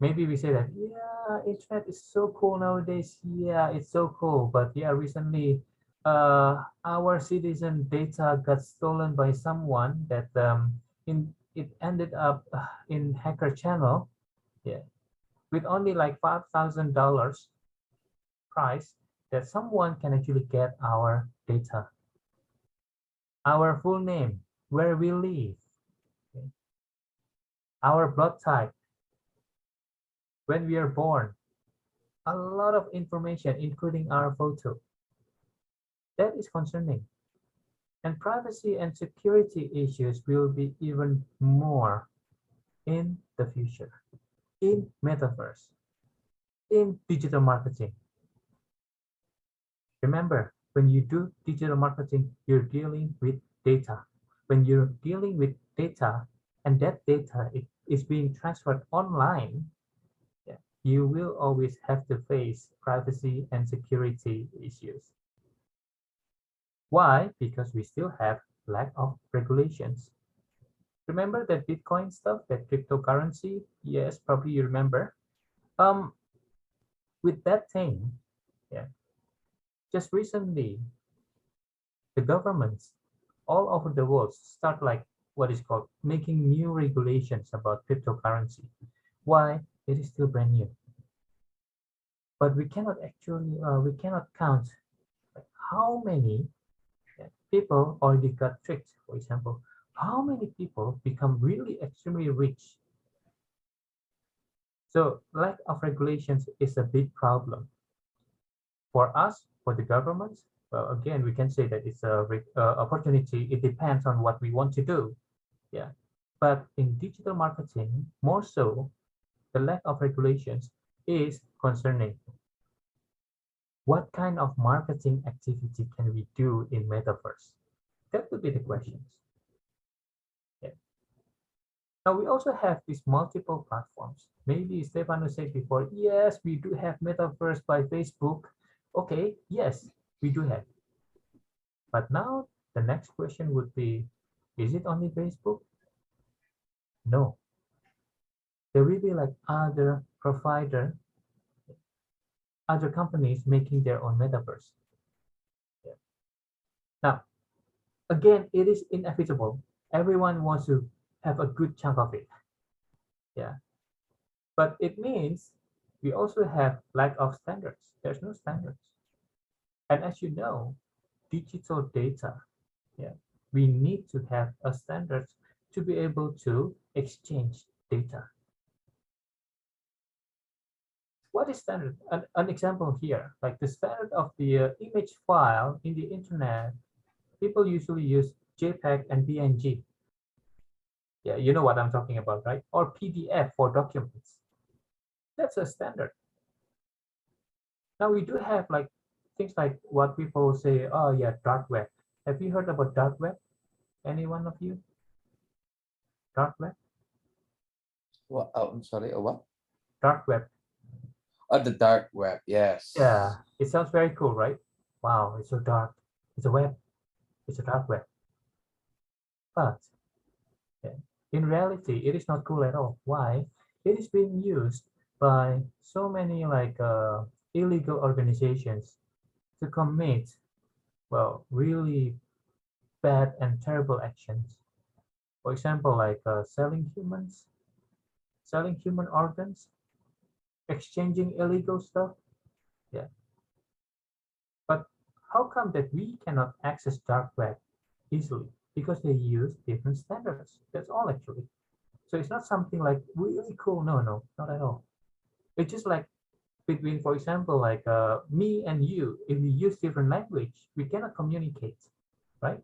Maybe we say that, yeah, internet is so cool nowadays. Yeah, it's so cool. But yeah, recently our citizen data got stolen by someone that it ended up in hacker channel. Yeah. With only like $5,000 price that someone can actually get our data, our full name, where we live, okay, our blood type, when we are born, a lot of information, including our photo. That is concerning. And privacy and security issues will be even more in the future, in metaverse, in digital marketing. Remember, when you do digital marketing, you're dealing with data. When you're dealing with data and that data is being transferred online, yeah, you will always have to face privacy and security issues. Why? Because we still have lack of regulations. Remember that Bitcoin stuff, that cryptocurrency? Yes, probably you remember. Um, with that thing, yeah, just recently, the governments all over the world start like what is called making new regulations about cryptocurrency. Why? It is still brand new. But we cannot actually, we cannot count like, how many people already got tricked. For example, how many people become really extremely rich? So lack of regulations is a big problem. For us, for the government, well, again, we can say that it's a opportunity. It depends on what we want to do. Yeah. But in digital marketing, more so, the lack of regulations is concerning. What kind of marketing activity can we do in metaverse? That would be the questions. Yeah. Now we also have these multiple platforms. Maybe Stefano said before, yes, we do have metaverse by Facebook. Okay, yes, we do have. But now the next question would be, is it only Facebook? No. There will be like other provider, other companies making their own metaverse. Yeah. Now, again, it is inevitable. Everyone wants to have a good chunk of it. Yeah. But it means we also have lack of standards. There's no standards. And as you know, digital data, yeah, we need to have a standard to be able to exchange data. What is standard? An example here, like the standard of the image file in the internet, people usually use JPEG and PNG. Yeah, you know what I'm talking about, right? Or PDF for documents. That's a standard. Now we do have like things like what people say, oh yeah, dark web. Have you heard about dark web? Any one of you? dark web? What? Oh, I'm sorry. What? Dark web. Oh, the dark web. Yes. Yeah, it sounds very cool, right? Wow, it's so dark. It's a web. It's a dark web. But yeah, in reality, it is not cool at all. Why? It is being used by so many like illegal organizations to commit, well, really bad and terrible actions. For example, like selling humans, selling human organs, exchanging illegal stuff. Yeah. But how come that we cannot access dark web easily? Because they use different standards. That's all actually. So it's not something like really cool. No, no, not at all. It's just like between, for example, like me and you, if we use different language, we cannot communicate, right?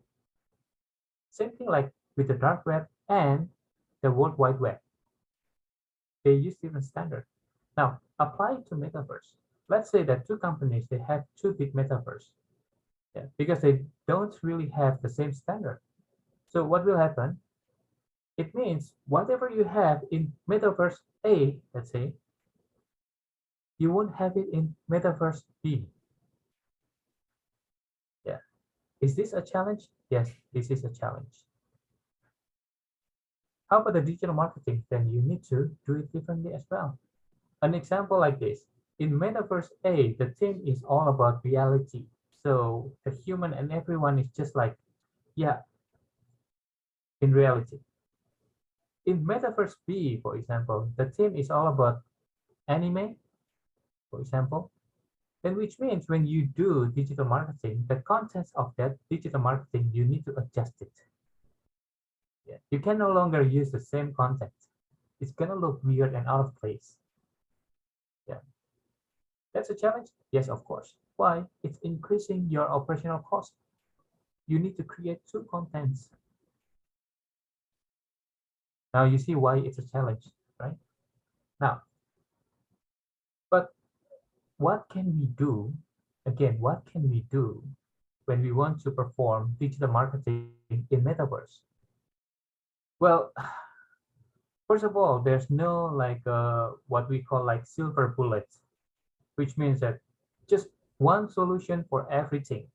Same thing like with the dark web and the World Wide Web. They use different standards. Now, apply it to metaverse. Let's say that two companies, they have two big metaverse. Yeah, because they don't really have the same standard. So what will happen? It means whatever you have in metaverse A, let's say, you won't have it in metaverse B. Yeah. Is this a challenge? Yes, this is a challenge. How about the digital marketing? Then you need to do it differently as well. An example like this. In metaverse A, the theme is all about reality. So the human and everyone is just like, yeah, in reality. In metaverse B, for example, the theme is all about anime, for example, then which means when you do digital marketing, the contents of that digital marketing, you need to adjust it. Yeah. You can no longer use the same content. It's gonna look weird and out of place. Yeah. That's a challenge? Yes, of course. Why? It's increasing your operational cost. You need to create two contents. Now you see why it's a challenge, right? Now, but what can we do? Again, what can we do when we want to perform digital marketing in metaverse? Well, first of all, there's no like what we call like silver bullet, which means that just one solution for everything.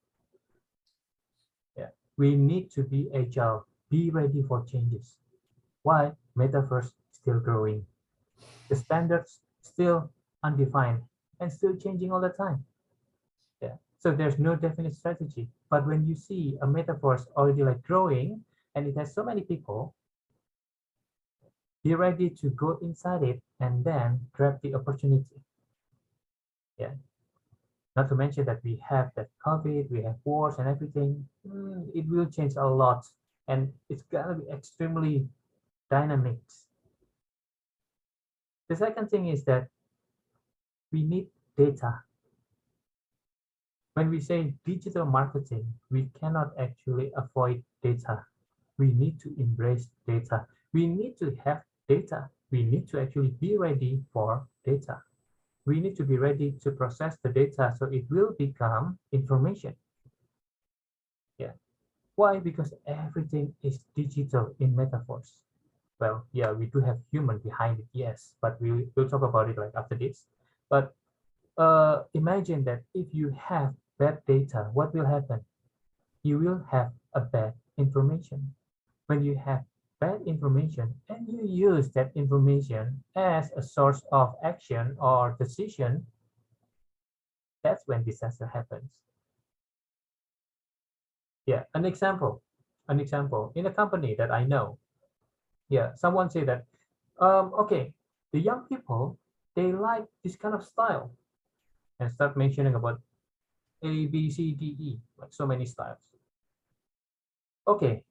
Yeah, we need to be agile, be ready for changes. Why? Metaverse still growing, the standards still undefined and still changing all the time. Yeah, so there's no definite strategy. But when you see a metaverse already like growing and it has so many people, be ready to go inside it and then grab the opportunity. Yeah. Not to mention that we have that COVID, we have wars and everything. It will change a lot and it's gonna be extremely dynamic. The second thing is that we need data. When we say digital marketing, we cannot actually avoid data. We need to embrace data. We need to have data. We need to actually be ready for data. We need to be ready to process the data so it will become information. Yeah. Why? Because everything is digital in metaphors. Well, yeah, we do have human behind it, yes, but we'll talk about it like after this. But imagine that if you have bad data, what will happen? You will have a bad information. When you have bad information and you use that information as a source of action or decision, that's when disaster happens. Yeah, an example in a company that I know. Yeah, someone say that, okay, the young people, they like this kind of style and start mentioning about A, B, C, D, E, like so many styles. Okay,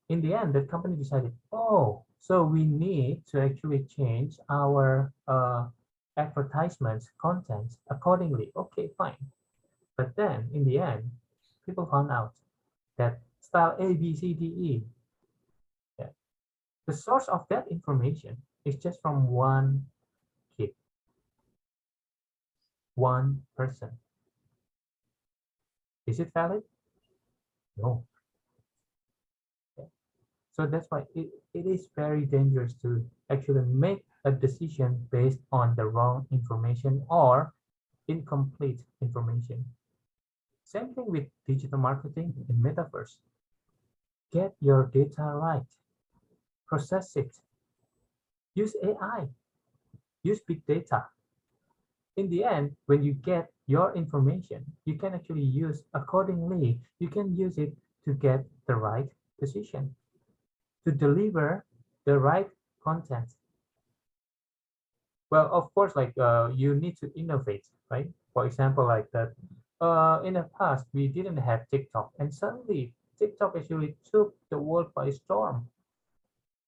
in the end, the company decided, oh, so we need to actually change our advertisements contents accordingly. Okay, fine. But then in the end, people found out that style A, B, C, D, E, yeah, the source of that information is just from one kid, one person. Is it valid? No. Yeah. So that's why it is very dangerous to actually make a decision based on the wrong information or incomplete information. Same thing with digital marketing in metaverse. Get your data right, process it, use AI, use big data. In the end, when you get your information, you can actually use accordingly. You can use it to get the right decision, to deliver the right content. Well, of course, like you need to innovate, right? For example, like that. In the past, we didn't have TikTok, and suddenly TikTok actually took the world by storm.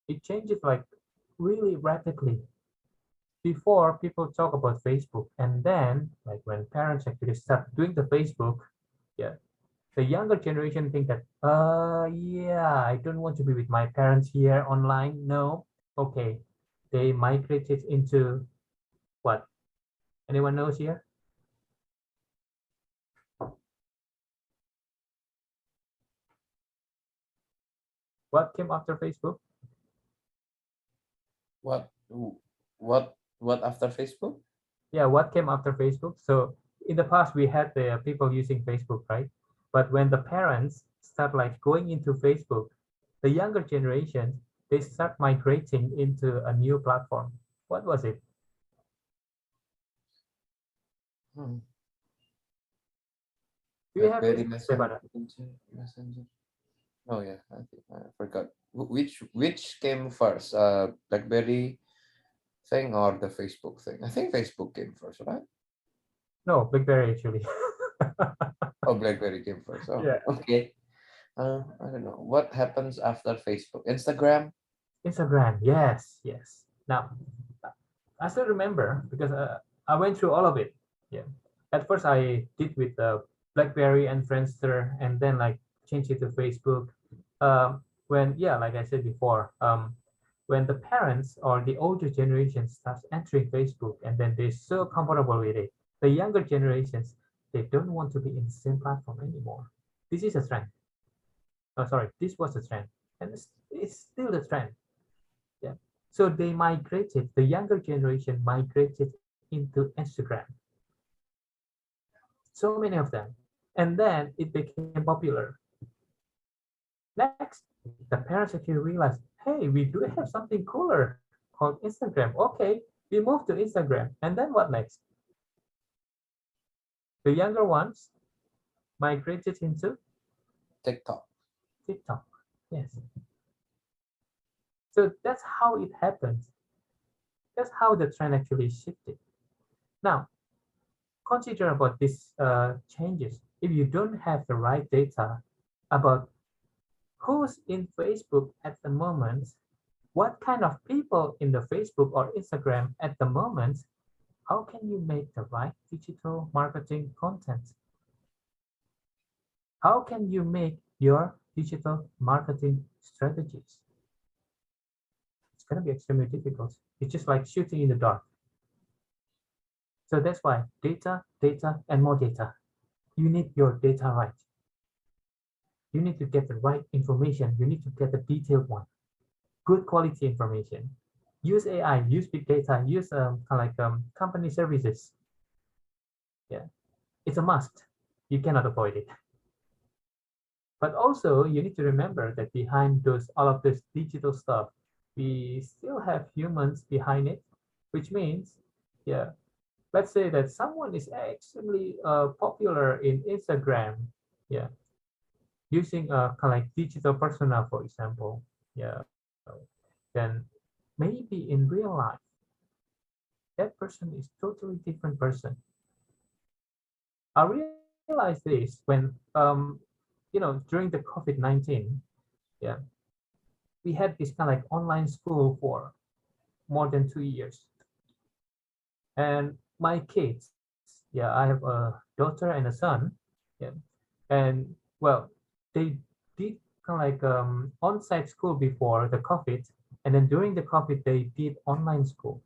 It changes like really rapidly. Before, people talk about Facebook, and then like when parents actually start doing the Facebook, yeah, the younger generation think that, yeah, I don't want to be with my parents here online. No, okay, they migrated into what? Anyone knows here? What came after Facebook? What what after Facebook? Yeah, what came after Facebook? So in the past, we had the people using Facebook, right? But when the parents start like going into Facebook, the younger generation, they start migrating into a new platform. What was it? Hmm. Do you have BlackBerry this, Messenger. Stefano? Messenger. Oh yeah, I think I forgot. Which came first? BlackBerry thing or the Facebook thing? I think Facebook came first, right? No, BlackBerry actually. Oh, BlackBerry came first. Oh, Yeah, okay. I don't know. What happens after Facebook? Instagram? Instagram. Yes, yes. Now, I still remember because I went through all of it. Yeah. At first, I did with BlackBerry and Friendster, and then like changed it to Facebook. When yeah, like I said before, when the parents or the older generation starts entering Facebook, and then they're so comfortable with it, the younger generations they don't want to be in the same platform anymore. This is a trend. Oh, sorry, this was a trend, and it's still a trend. Yeah. So they migrated, the younger generation migrated into Instagram. So many of them. And then it became popular. Next, the parents actually realized, hey, we do have something cooler called Instagram. Okay, we moved to Instagram. And then what next? The younger ones migrated into TikTok. TikTok. Yes. So that's how it happened. That's how the trend actually shifted. Now, consider about these changes. If you don't have the right data about who's in Facebook at the moment, what kind of people in the Facebook or Instagram at the moment, how can you make the right digital marketing content? How can you make your digital marketing strategies? It's going to be extremely difficult. It's just like shooting in the dark. So that's why data, data, and more data. You need your data right. You need to get the right information. You need to get the detailed one, good quality information. Use AI, use big data, use kind of like company services. Yeah, it's a must. You cannot avoid it. But also, you need to remember that behind those all of this digital stuff, we still have humans behind it, which means, yeah, let's say that someone is extremely popular in Instagram, yeah, using a kind of like digital persona, for example, yeah, then maybe in real life, that person is totally different person. I realized this when, during the COVID-19, yeah, we had this kind of like online school for more than 2 years. And my kids, yeah, I have a daughter and a son, yeah, and well, they did kind of like on-site school before the COVID, and then during the COVID, they did online school.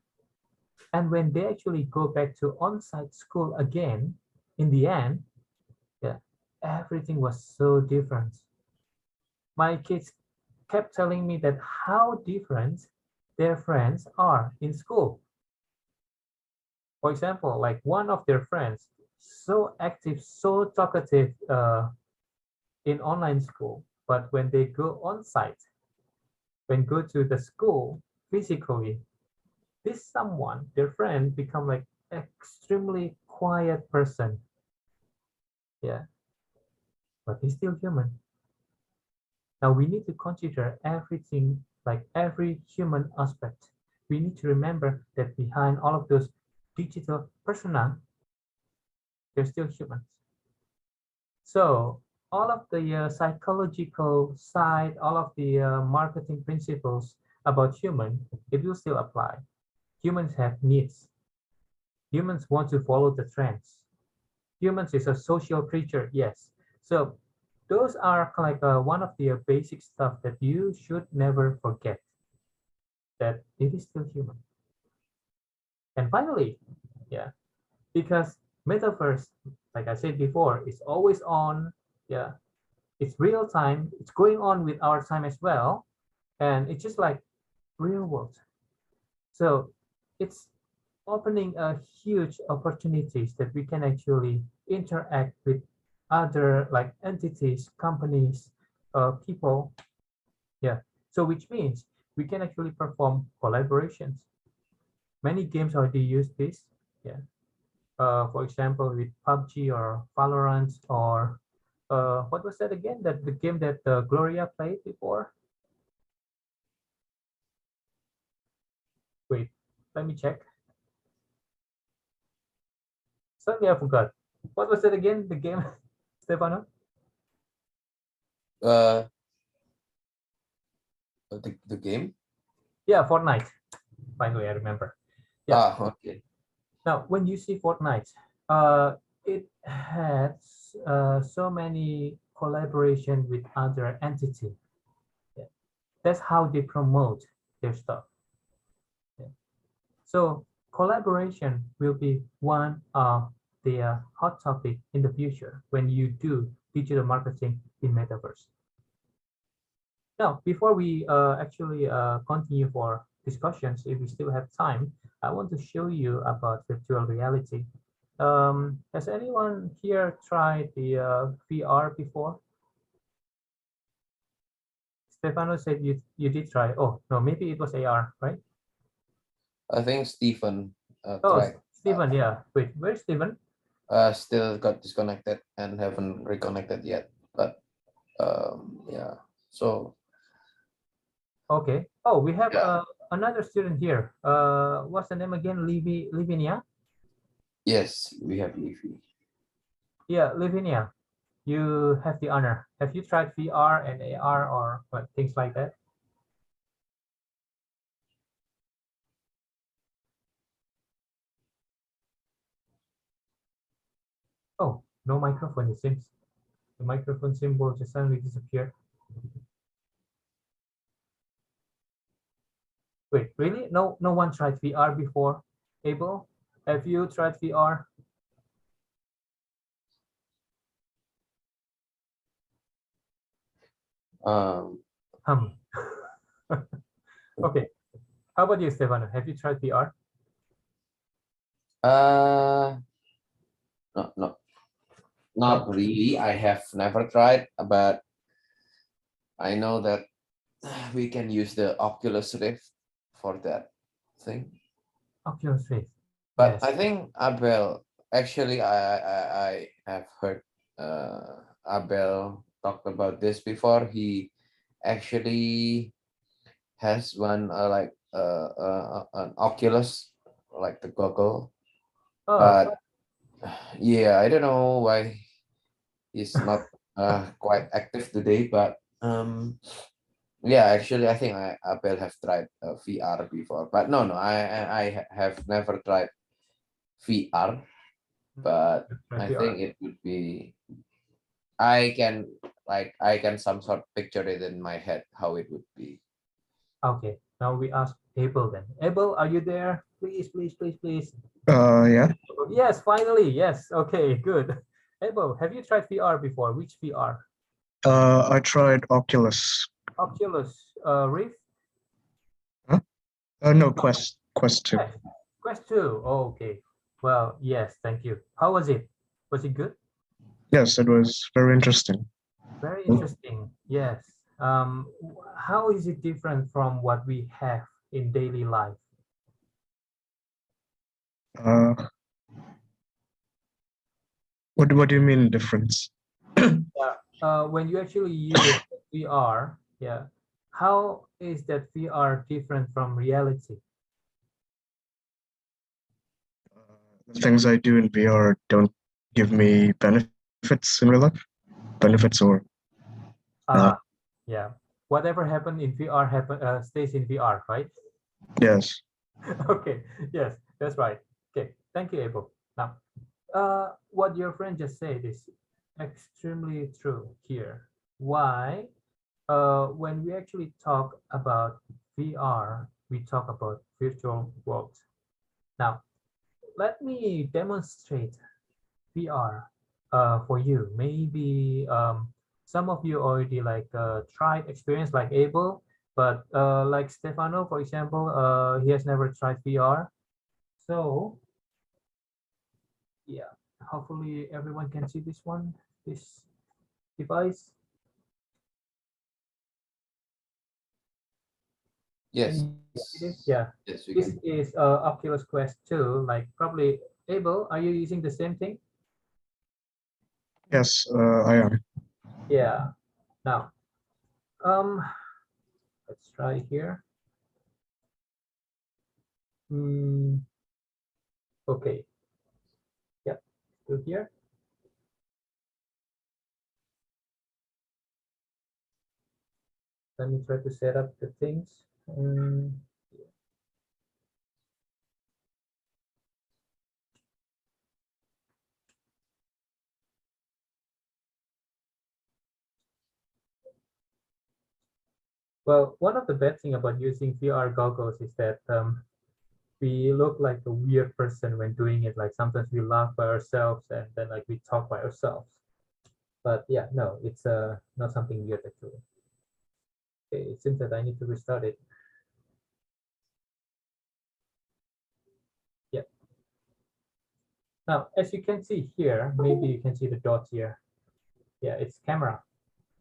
And when they actually go back to on-site school again, in the end, yeah, everything was so different. My kids kept telling me that how different their friends are in school. For example, like one of their friends, so active, so talkative in online school, but when they go on site, when go to the school physically, this someone, their friend, become like extremely quiet person. Yeah, but he's still human. Now we need to consider everything, like every human aspect. We need to remember that behind all of those digital persona, they're still humans. So all of the psychological side, all of the marketing principles about human, it will still apply. Humans have needs. Humans want to follow the trends. Humans is a social creature, yes. So those are like one of the basic stuff that you should never forget, that it is still human. And finally, yeah, because metaverse, like I said before, is always on. Yeah, it's real time. It's going on with our time as well, and it's just like real world. So it's opening a huge opportunities that we can actually interact with other like entities, companies, people. Yeah. So which means we can actually perform collaborations. Many games already use this. Yeah. For example, with PUBG or Valorant or what was that again? That the game that Gloria played before. Wait, let me check. Suddenly I forgot. What was it again? The game, Stefano? Uh, the game. Yeah, Fortnite. Finally, I remember. Yeah. Okay. Now, when you see Fortnite, it has so many collaboration with other entity. Yeah. That's how they promote their stuff. Yeah. So collaboration will be one of the hot topic in the future when you do digital marketing in metaverse. Now, before we actually continue for discussions, if we still have time, I want to show you about virtual reality. Has anyone here tried the VR before? Stefano said you did try. Oh, no, maybe it was AR, right? I think Stephen Oh, tried. Stephen, yeah. Wait, where's Stephen? Still got disconnected and haven't reconnected yet. But yeah. So Okay. Oh, we have yeah. another student here. What's the name again? Livinia? Yes, we have Leafy. Yeah, Livinia. You have the honor. Have you tried VR and AR or what, things like that? Oh, no microphone, it seems. The microphone symbol just suddenly disappeared. Wait, really? No one tried VR before? Abel, have you tried VR? Um. Hmm. Okay. How about you, Stefano? Have you tried VR? No, no, not really. I have never tried, but I know that we can use the Oculus Rift for that thing. Oculus Rift. But Yes. I think Abel, actually, I have heard Abel talked about this before. He actually has one an Oculus, like the goggle. Oh, But yeah, I don't know why he's not quite active today. But yeah, actually, I think Abel have tried VR before. But no, I have never tried VR. But tried I VR. think it would be, I can I can some sort picture it in my head how it would be. Okay. Now we ask Abel then. Abel, are you there? Please, please, please, please. Yeah. Yes, finally. Yes. Okay, good. Abel, have you tried VR before? Which VR? I tried Oculus Oculus Rift? No, Quest 2. Quest 2. Oh, okay. Well, yes, thank you. How was it? Was it good? Yes, it was very interesting. Very interesting. Yes. How is it different from what we have in daily life? Uh, what do you mean difference? Yeah. When you actually use VR, yeah, how is that VR different from reality? The things I do in VR don't give me benefits in real life. Benefits or Ah, yeah. Whatever happened in VR stays in VR, right? yes. Okay. Yes, that's right. Okay. Thank you, Abel. Now, what your friend just said is extremely true here. Why? When we actually talk about VR, we talk about virtual worlds. Now, let me demonstrate VR for you. Maybe some of you already like tried experience like Abel, but like Stefano, for example, he has never tried VR. So yeah, hopefully everyone can see this one, this device. Can Yes. you see this? Yeah, Yes, we this can. is Oculus Quest 2. Like probably Abel, are you using the same thing? Yes, I am. Yeah. Now, um, let's try here. Mm, okay. Yep. Still here. Let me try to set up the things. Well, one of the bad thing about using VR goggles is that we look like a weird person when doing it. Like sometimes we laugh by ourselves and then like we talk by ourselves. But yeah, no, it's not something weird actually. Okay, it seems that I need to restart it. Yeah. Now, as you can see here, maybe you can see the dots here. Yeah, it's camera.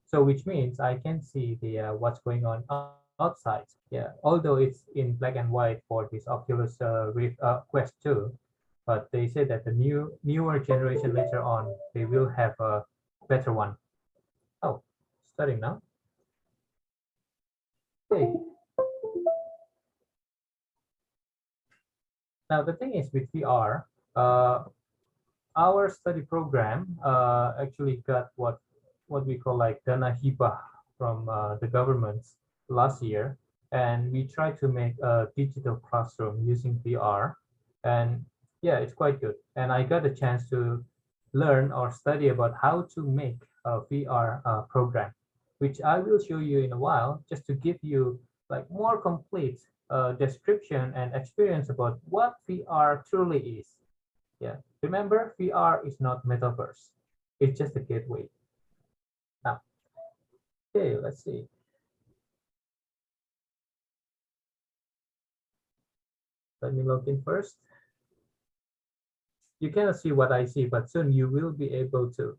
So which means I can see the what's going on outside. Yeah, although it's in black and white for this Oculus Rift Quest 2, but they say that the newer generation later on they will have a better one. Oh, starting now. Okay. Now the thing is with VR, our study program actually got what we call like dana hibah from the government last year, and we tried to make a digital classroom using VR, and yeah, it's quite good. And I got a chance to learn or study about how to make a VR program, which I will show you in a while, just to give you like more complete description and experience about what VR truly is. Yeah. Remember, VR is not metaverse. It's just a gateway. Now, okay, let's see. Let me log in first. You cannot see what I see, but soon you will be able to.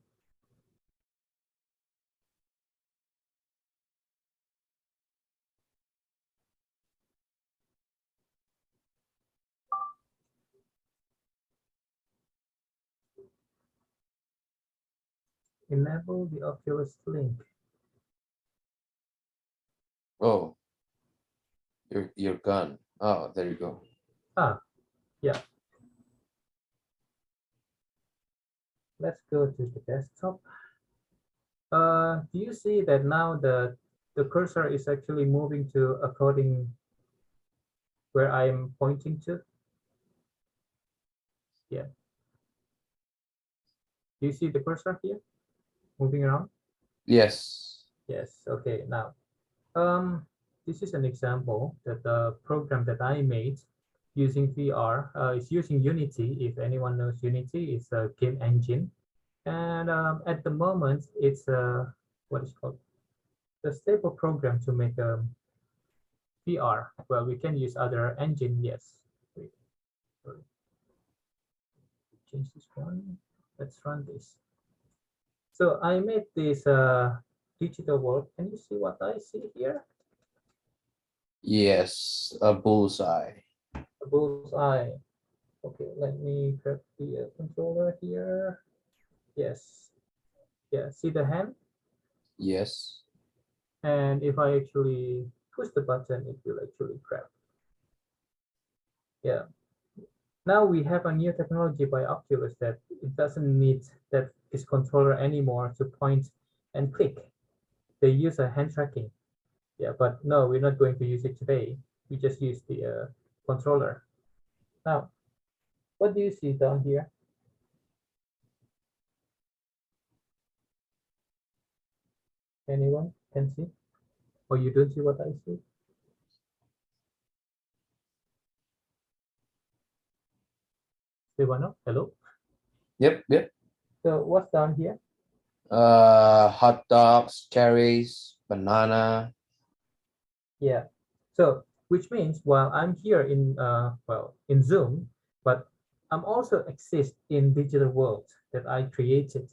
Enable the Oculus link. Oh, you're gone. Oh, there you go. Ah, yeah. Let's go to the desktop. Do you see that now the cursor is actually moving to according where I'm pointing to? Yeah. Do you see the cursor here moving around? Yes. Yes. Okay. Now, this is an example that the program that I made using VR is using Unity. If anyone knows Unity, it's a game engine, and at the moment it's what is called the stable program to make a PR. Well, we can use other engine. Yes. Wait, sorry. Change this one. Let's run this. So I made this digital world. Can you see what I see here? Yes, a bullseye. A bullseye. Okay, let me grab the controller here. Yes. Yeah, see the hand? Yes. And if I actually push the button, it will actually grab. Yeah. Now we have a new technology by Oculus that it doesn't need that this controller anymore to point and click. They use a hand tracking. Yeah, but no, we're not going to use it today. We just use the controller. Now, what do you see down here? Anyone can see? Or you don't see what I see? Silvano, hello? Yep, yep. So what's down here? Hot dogs, cherries, banana. Yeah. So which means while I'm here in well in Zoom, but I'm also exist in digital world that I created.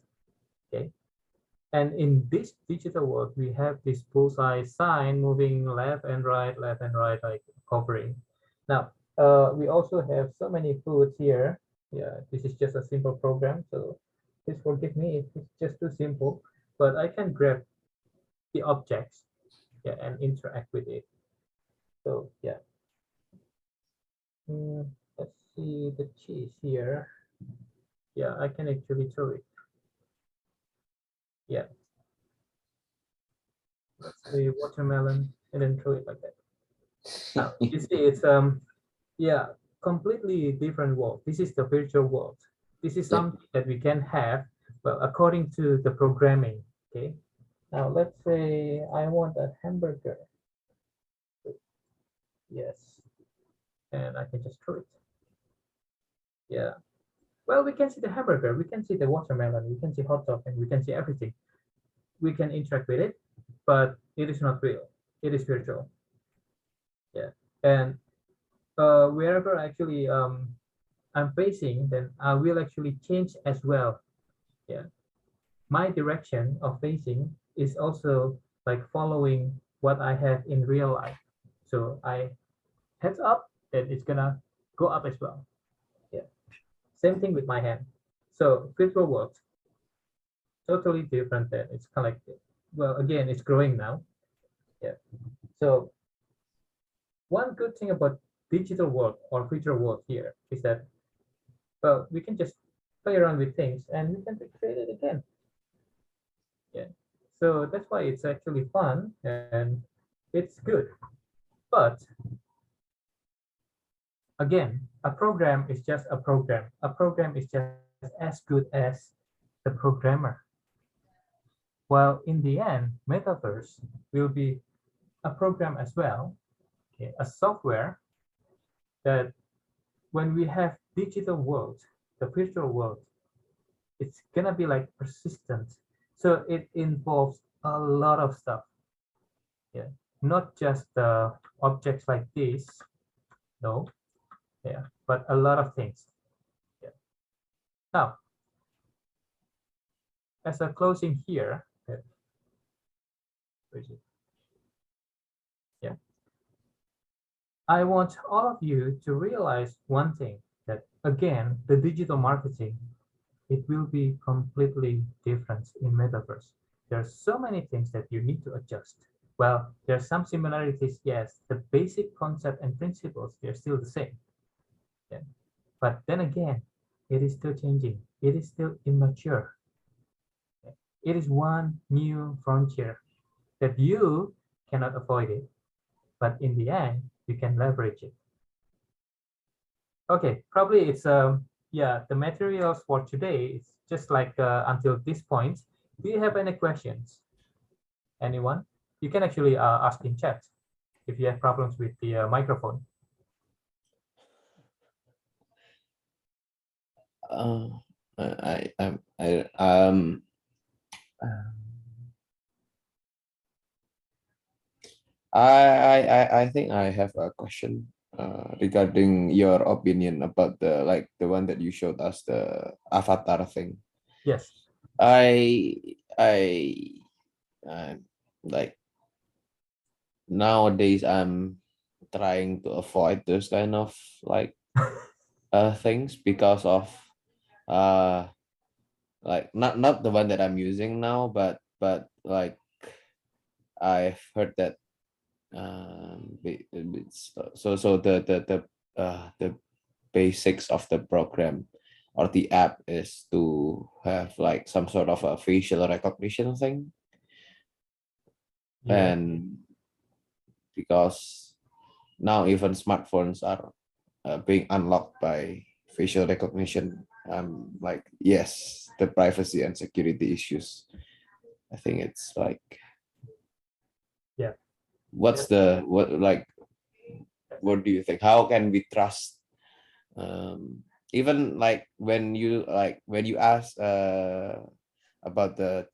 Okay. And in this digital world, we have this bullseye sign moving left and right, like hovering. Now, we also have so many foods here. Yeah, this is just a simple program, so please forgive me if it's just too simple, but I can grab the objects, yeah, and interact with it. So yeah, let's see the cheese here. Yeah, I can actually throw it. Yeah, let's say watermelon and then throw it like that. Now you see it's yeah, completely different world. This is the virtual world. This is Yeah. something that we can have, well, according to the programming. Okay. Now let's say I want a hamburger. Yes, and I can just throw it. Yeah. Well, we can see the hamburger, we can see the watermelon, we can see hot dog, and we can see everything. We can interact with it, but it is not real. It is virtual. Yeah. And wherever actually I'm facing, then I will actually change as well. Yeah. My direction of facing is also like following what I have in real life. So I heads up, then it's gonna go up as well. Yeah. Same thing with my hand. So virtual world, totally different than it's collected. Well, again, it's growing now. Yeah. So one good thing about digital world or virtual world here is that, well, we can just play around with things and we can recreate it again. Yeah. So that's why it's actually fun and it's good. But again, a program is just a program. A program is just as good as the programmer. While in the end, metaverse will be a program as well, okay, a software that when we have digital world, the virtual world, it's gonna be like persistent. So it involves a lot of stuff. Yeah, not just objects like this, no, yeah, but a lot of things. Yeah. Now, as a closing here, yeah, I want all of you to realize one thing, that again, the digital marketing, it will be completely different in metaverse. There are so many things that you need to adjust. Well, there are some similarities, yes. The basic concept and principles, they're still the same. Yeah. But then again, it is still changing. It is still immature. It is one new frontier that you cannot avoid it, but in the end, you can leverage it. Okay, probably it's yeah, the materials for today is just like until this point. Do you have any questions? Anyone? You can actually ask in chat if you have problems with the microphone. Uh, I um I think I have a question regarding your opinion about the one that you showed us, the avatar thing. Yes. I like nowadays I'm trying to avoid those kind of like things because of uh like not the one that I'm using now, but like I've heard that so the basics of the program or the app is to have like some sort of a facial recognition thing, Yeah. and because now even smartphones are being unlocked by facial recognition, like yes, the privacy and security issues, I think it's like Yeah. what's the what like what do you think, how can we trust even like when you ask about the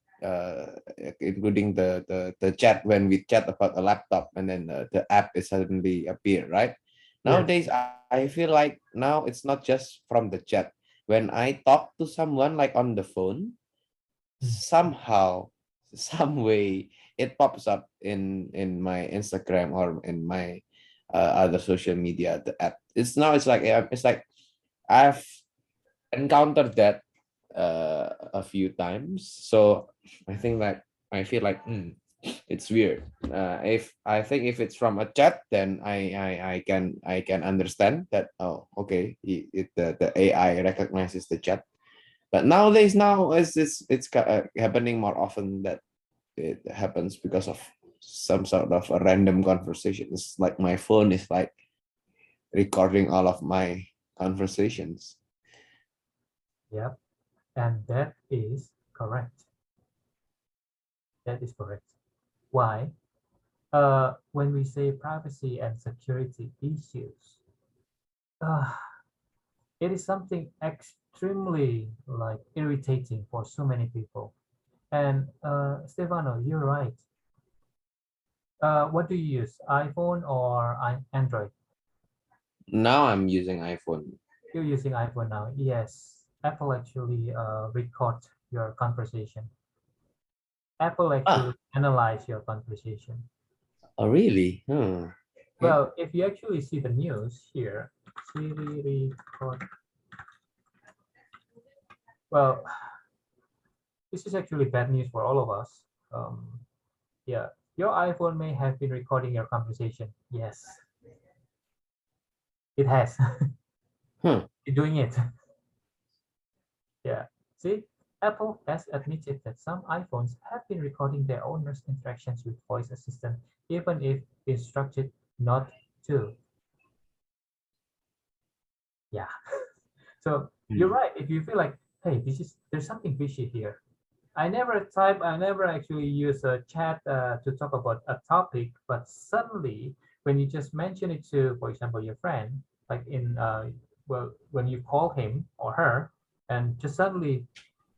including the chat when we chat about a laptop and then the app is suddenly appear, right? Yes. Nowadays I feel like now it's not just from the chat. When I talk to someone like on the phone, Mm. somehow some way it pops up in my Instagram or in my other social media, the app. It's like I've encountered that a few times. So I think like I feel like it's weird. If I think if it's from a chat, then I can understand that. Oh, okay, the AI recognizes the chat. But nowadays, now it's happening more often that it happens because of some sort of a random conversation. It's like my phone is like recording all of my conversations. Yep. And that is correct. That is correct. Why? When we say privacy and security issues, uh, it is something extremely like irritating for so many people. And Stefano, you're right. What do you use, iPhone or Android? Now I'm using iPhone. You're using iPhone now. Yes, Apple actually record your conversation. Apple actually Ah, analyze your conversation. oh really? Hmm. Okay. Well, if you actually see the news here, Siri record. Well, this is actually bad news for all of us. Yeah, your iPhone may have been recording your conversation. Yes, it has. Huh. You're doing it. Yeah. See, Apple has admitted that some iPhones have been recording their owners' interactions with voice assistant, even if instructed not to. Yeah. So you're Hmm. right. If you feel like, hey, there's something fishy here. I never actually use a chat to talk about a topic, but suddenly when you just mention it to, for example, your friend, like well, when you call him or her, and just suddenly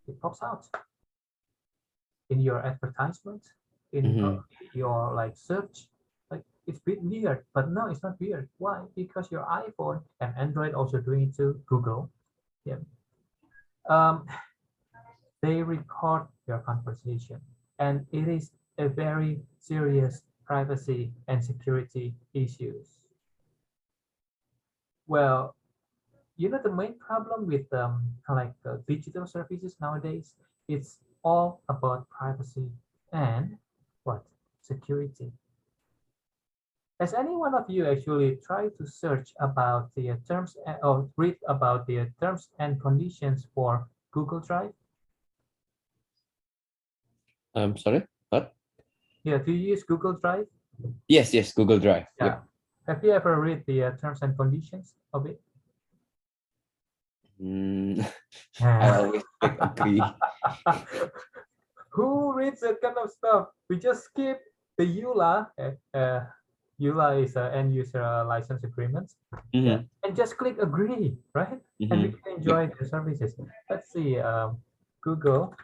it pops out in your advertisement, in Mhm. your like search, like it's a bit weird, but no, it's not weird. Why? Because your iPhone and Android also doing it too, Google, yeah, um, they record your conversation, and it is a very serious privacy and security issues. Well, you know the main problem with like digital services nowadays, it's all about privacy and what, security. Has any one of you actually tried to search about the or read about the terms and conditions for Google Drive? I'm sorry. What? Yeah, do you use Google Drive? Yes, yes. Google Drive. Yeah. Yep. Have you ever read the terms and conditions of it? Mm, I always click agree. Who reads that kind of stuff? We just skip the EULA. EULA is end user license agreement. Yeah, Mm-hmm. and just click agree, right? And we Mm-hmm. can Yep. enjoy the services. Let's see, Google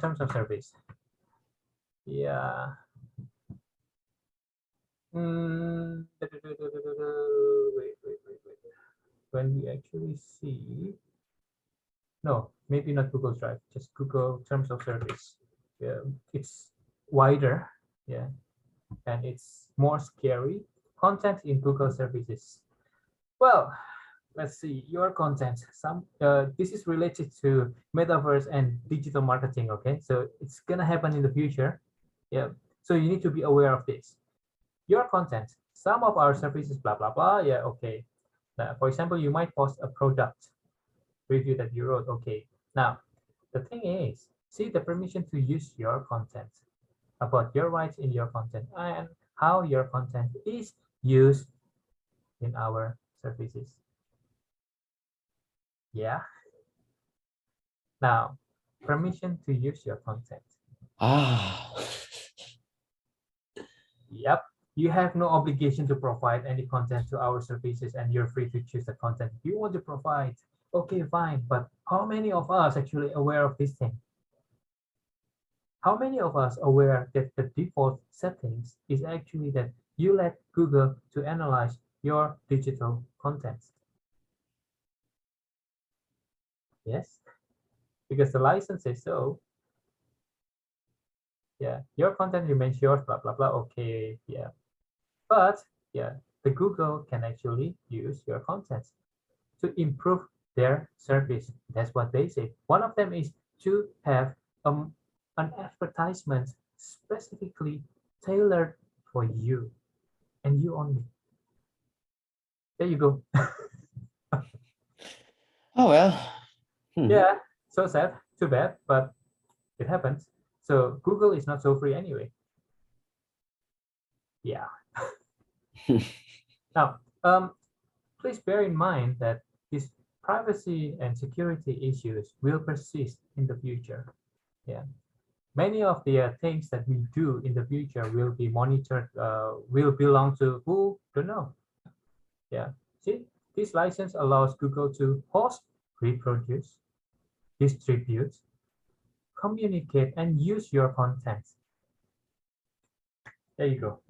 terms of service. Yeah. Wait. When we actually see, no, maybe not Google Drive, just Google Terms of Service. Yeah, it's wider, yeah, and it's more scary. Content in Google services. Well, let's see your content. This is related to metaverse and digital marketing. Okay, so it's gonna happen in the future. Yeah, so you need to be aware of this. Your content, some of our services, blah blah blah. Yeah, okay. Now, for example, you might post a product review that you wrote. Okay. Now, the thing is, see the permission to use your content, about your rights in your content, and how your content is used in our services. Yeah. Now, permission to use your content. Ah. Yep. You have no obligation to provide any content to our services, and you're free to choose the content you want to provide. Okay, fine. But how many of us actually aware of this thing? How many of us aware that the default settings is actually that you let Google to analyze your digital content? Yes, because the license says so. Yeah, your content remains yours, blah, blah, blah. Okay, yeah. But yeah, the Google can actually use your content to improve their service. That's what they say. One of them is to have an advertisement specifically tailored for you and you only. There you go. Oh well. Hmm. Yeah, so sad, too bad, but it happens. So Google is not so free anyway. Yeah. Now, please bear in mind that these privacy and security issues will persist in the future. Yeah. Many of the things that we do in the future will be monitored, will belong to who? Don't know. Yeah. See, this license allows Google to host, reproduce, distribute, communicate, and use your content. There you go.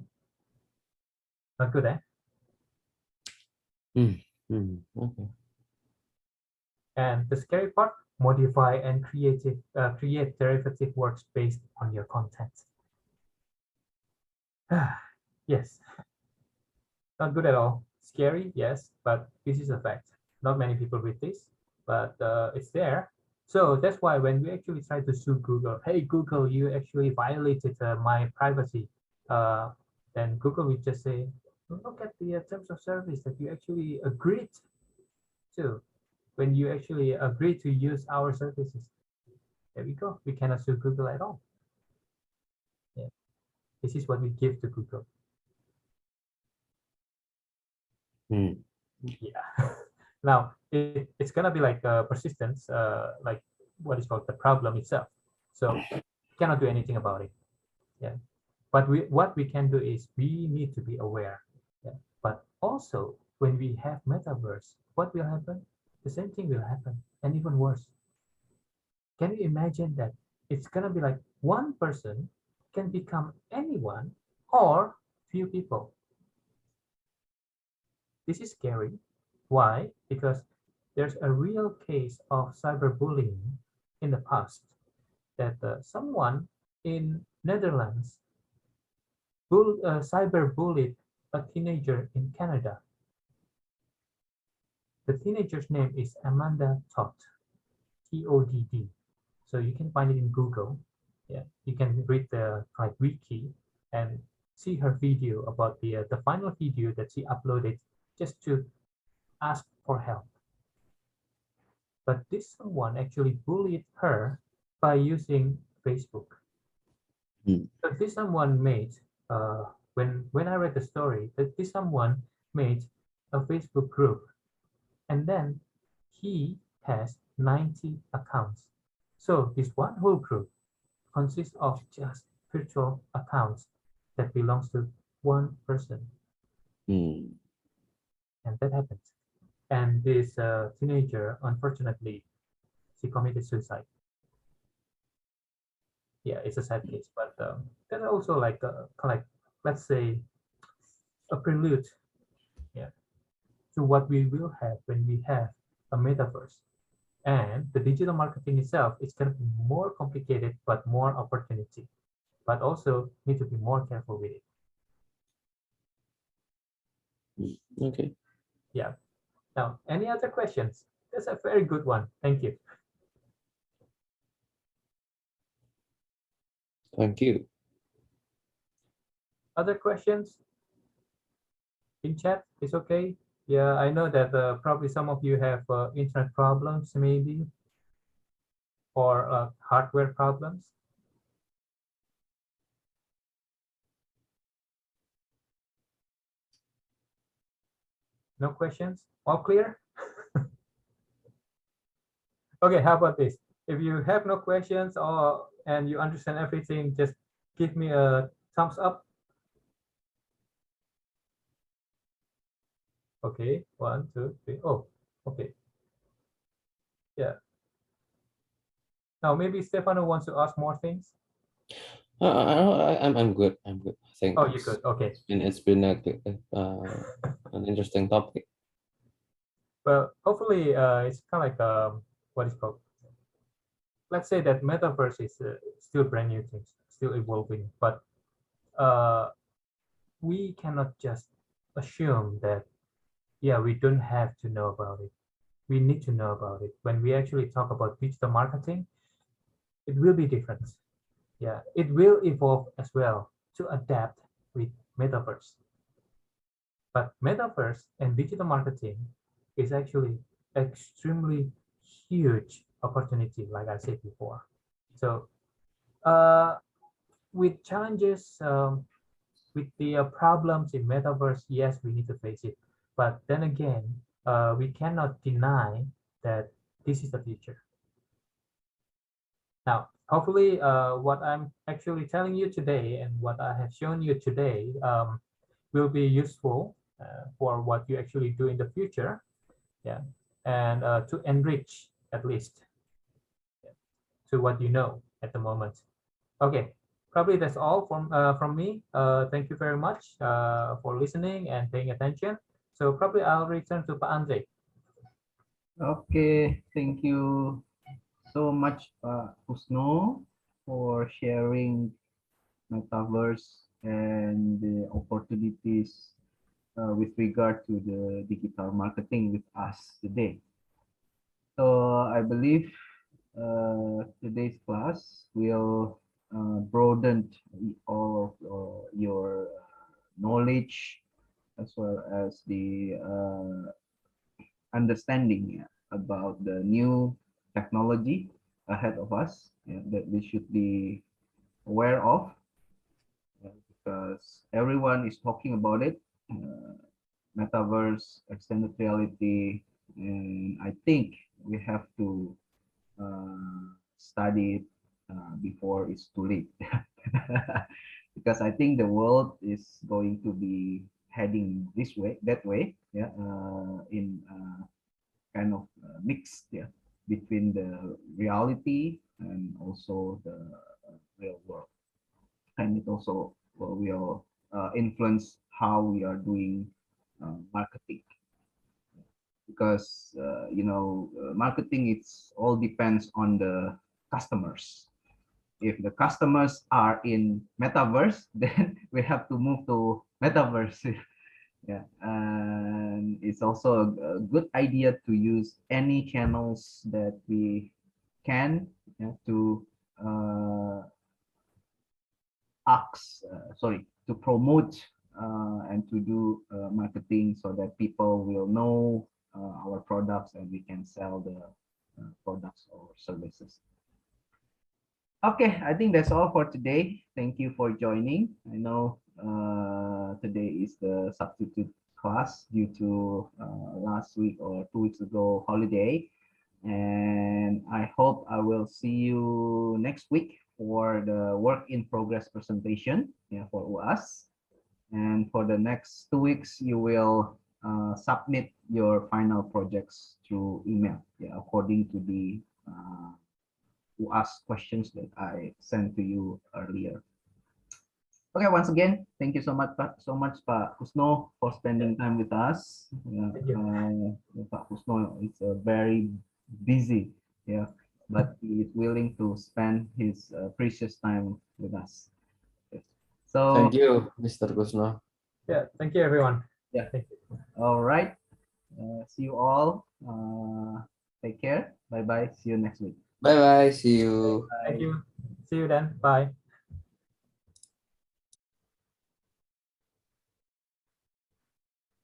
Not good, eh? Okay. And the scary part, modify and create derivative works based on your content. Yes, not good at all. Scary, yes, but this is a fact. Not many people read this, but it's there. So that's why when we actually try to sue Google, hey Google, you actually violated my privacy, then Google will just say, look at the terms of service that you actually agreed to when you actually agree to use our services. There we go. We cannot sue Google at all. Yeah. This is what we give to Google. Yeah. Now it's gonna be like persistence, like what is called the problem itself. So cannot do anything about it. Yeah. But what we can do is we need to be aware. Yeah. But also when we have metaverse, what will happen? The same thing will happen, and even worse. Can you imagine that it's gonna be like one person can become anyone or few people? This is scary. Why? Because there's a real case of cyberbullying in the past that someone in Netherlands cyberbullied a teenager in Canada. The teenager's name is Amanda Todd, Todd. So you can find it in Google. Yeah, you can read the like wiki and see her video about the final video that she uploaded just to ask for help. But this someone actually bullied her by using Facebook. So this someone made when I read the story that this someone made a Facebook group, and then he has 90 accounts. So this one whole group consists of just virtual accounts that belongs to one person, and that happens. And this teenager, unfortunately, she committed suicide. yeah, it's a sad case, but that's also like let's say a prelude, yeah, to what we will have when we have a metaverse. And the digital marketing itself is going to be more complicated, but more opportunity. But also need to be more careful with it. Okay. Yeah. Now, any other questions? That's a very good one. Thank you. Thank you. Other questions in chat? It's okay. Yeah, I know that probably some of you have internet problems, maybe, or hardware problems. No questions? All clear? Okay, how about this? If you have no questions or and you understand everything, just give me a thumbs up. Okay, 1, 2, 3. Oh, okay. Yeah. Now maybe Stefano wants to ask more things. I'm good. I'm good. I think Oh, you're good. Okay. it's been an interesting topic. Well, hopefully it's kind of like what is called. Let's say that metaverse is still brand new things, still evolving, but uh, we cannot just assume that, yeah, we don't have to know about it. We need to know about it. When we actually talk about digital marketing, it will be different. Yeah, it will evolve as well to adapt with metaverse. But metaverse and digital marketing is actually extremely huge opportunity, like I said before. So uh, with challenges, with the problems in metaverse, yes, we need to face it. But then again, we cannot deny that this is the future. Now, hopefully, what I'm actually telling you today and what I have shown you today will be useful for what you actually do in the future. Yeah, and to enrich at least, yeah, to what you know at the moment. Okay, probably that's all from me. Thank you very much for listening and paying attention. So probably I'll return to Pak Andre. Okay, thank you so much, Usno, for sharing metaverse and the opportunities with regard to the digital marketing with us today. So I believe today's class will broaden all of your knowledge as well as the understanding about the new technology ahead of us, that we should be aware of, because everyone is talking about it. Metaverse, extended reality, and I think we have to study it before it's too late. Because I think the world is going to be heading this way, that way, yeah, in kind of mixed, yeah, between the reality and also the real world, and it also will influence how we are doing marketing, because marketing, it's all depends on the customers. If the customers are in metaverse, then we have to move to metaverse. Yeah, and it's also a good idea to use any channels that we can, yeah, to to promote and to do marketing so that people will know our products and we can sell the products or services. Okay, I think that's all for today. Thank you for joining. I know today is the substitute class due to last week or 2 weeks ago holiday. And I hope I will see you next week for the work in progress presentation, yeah, for us. And for the next 2 weeks, you will submit your final projects through email, yeah, according to the to ask questions that I sent to you earlier. Okay, once again, thank you so much, Pak Kusno, for spending time with us. Yeah, Thank you. Pak Kusno is very busy, yeah, but he is willing to spend his precious time with us. Yes. So, Thank you, Mr. Kusno. Yeah, thank you everyone. Yeah. Thank you. all right, see you all. Take care. Bye bye. See you next week. Bye bye. See you. Thank Bye. you. See you then. Bye.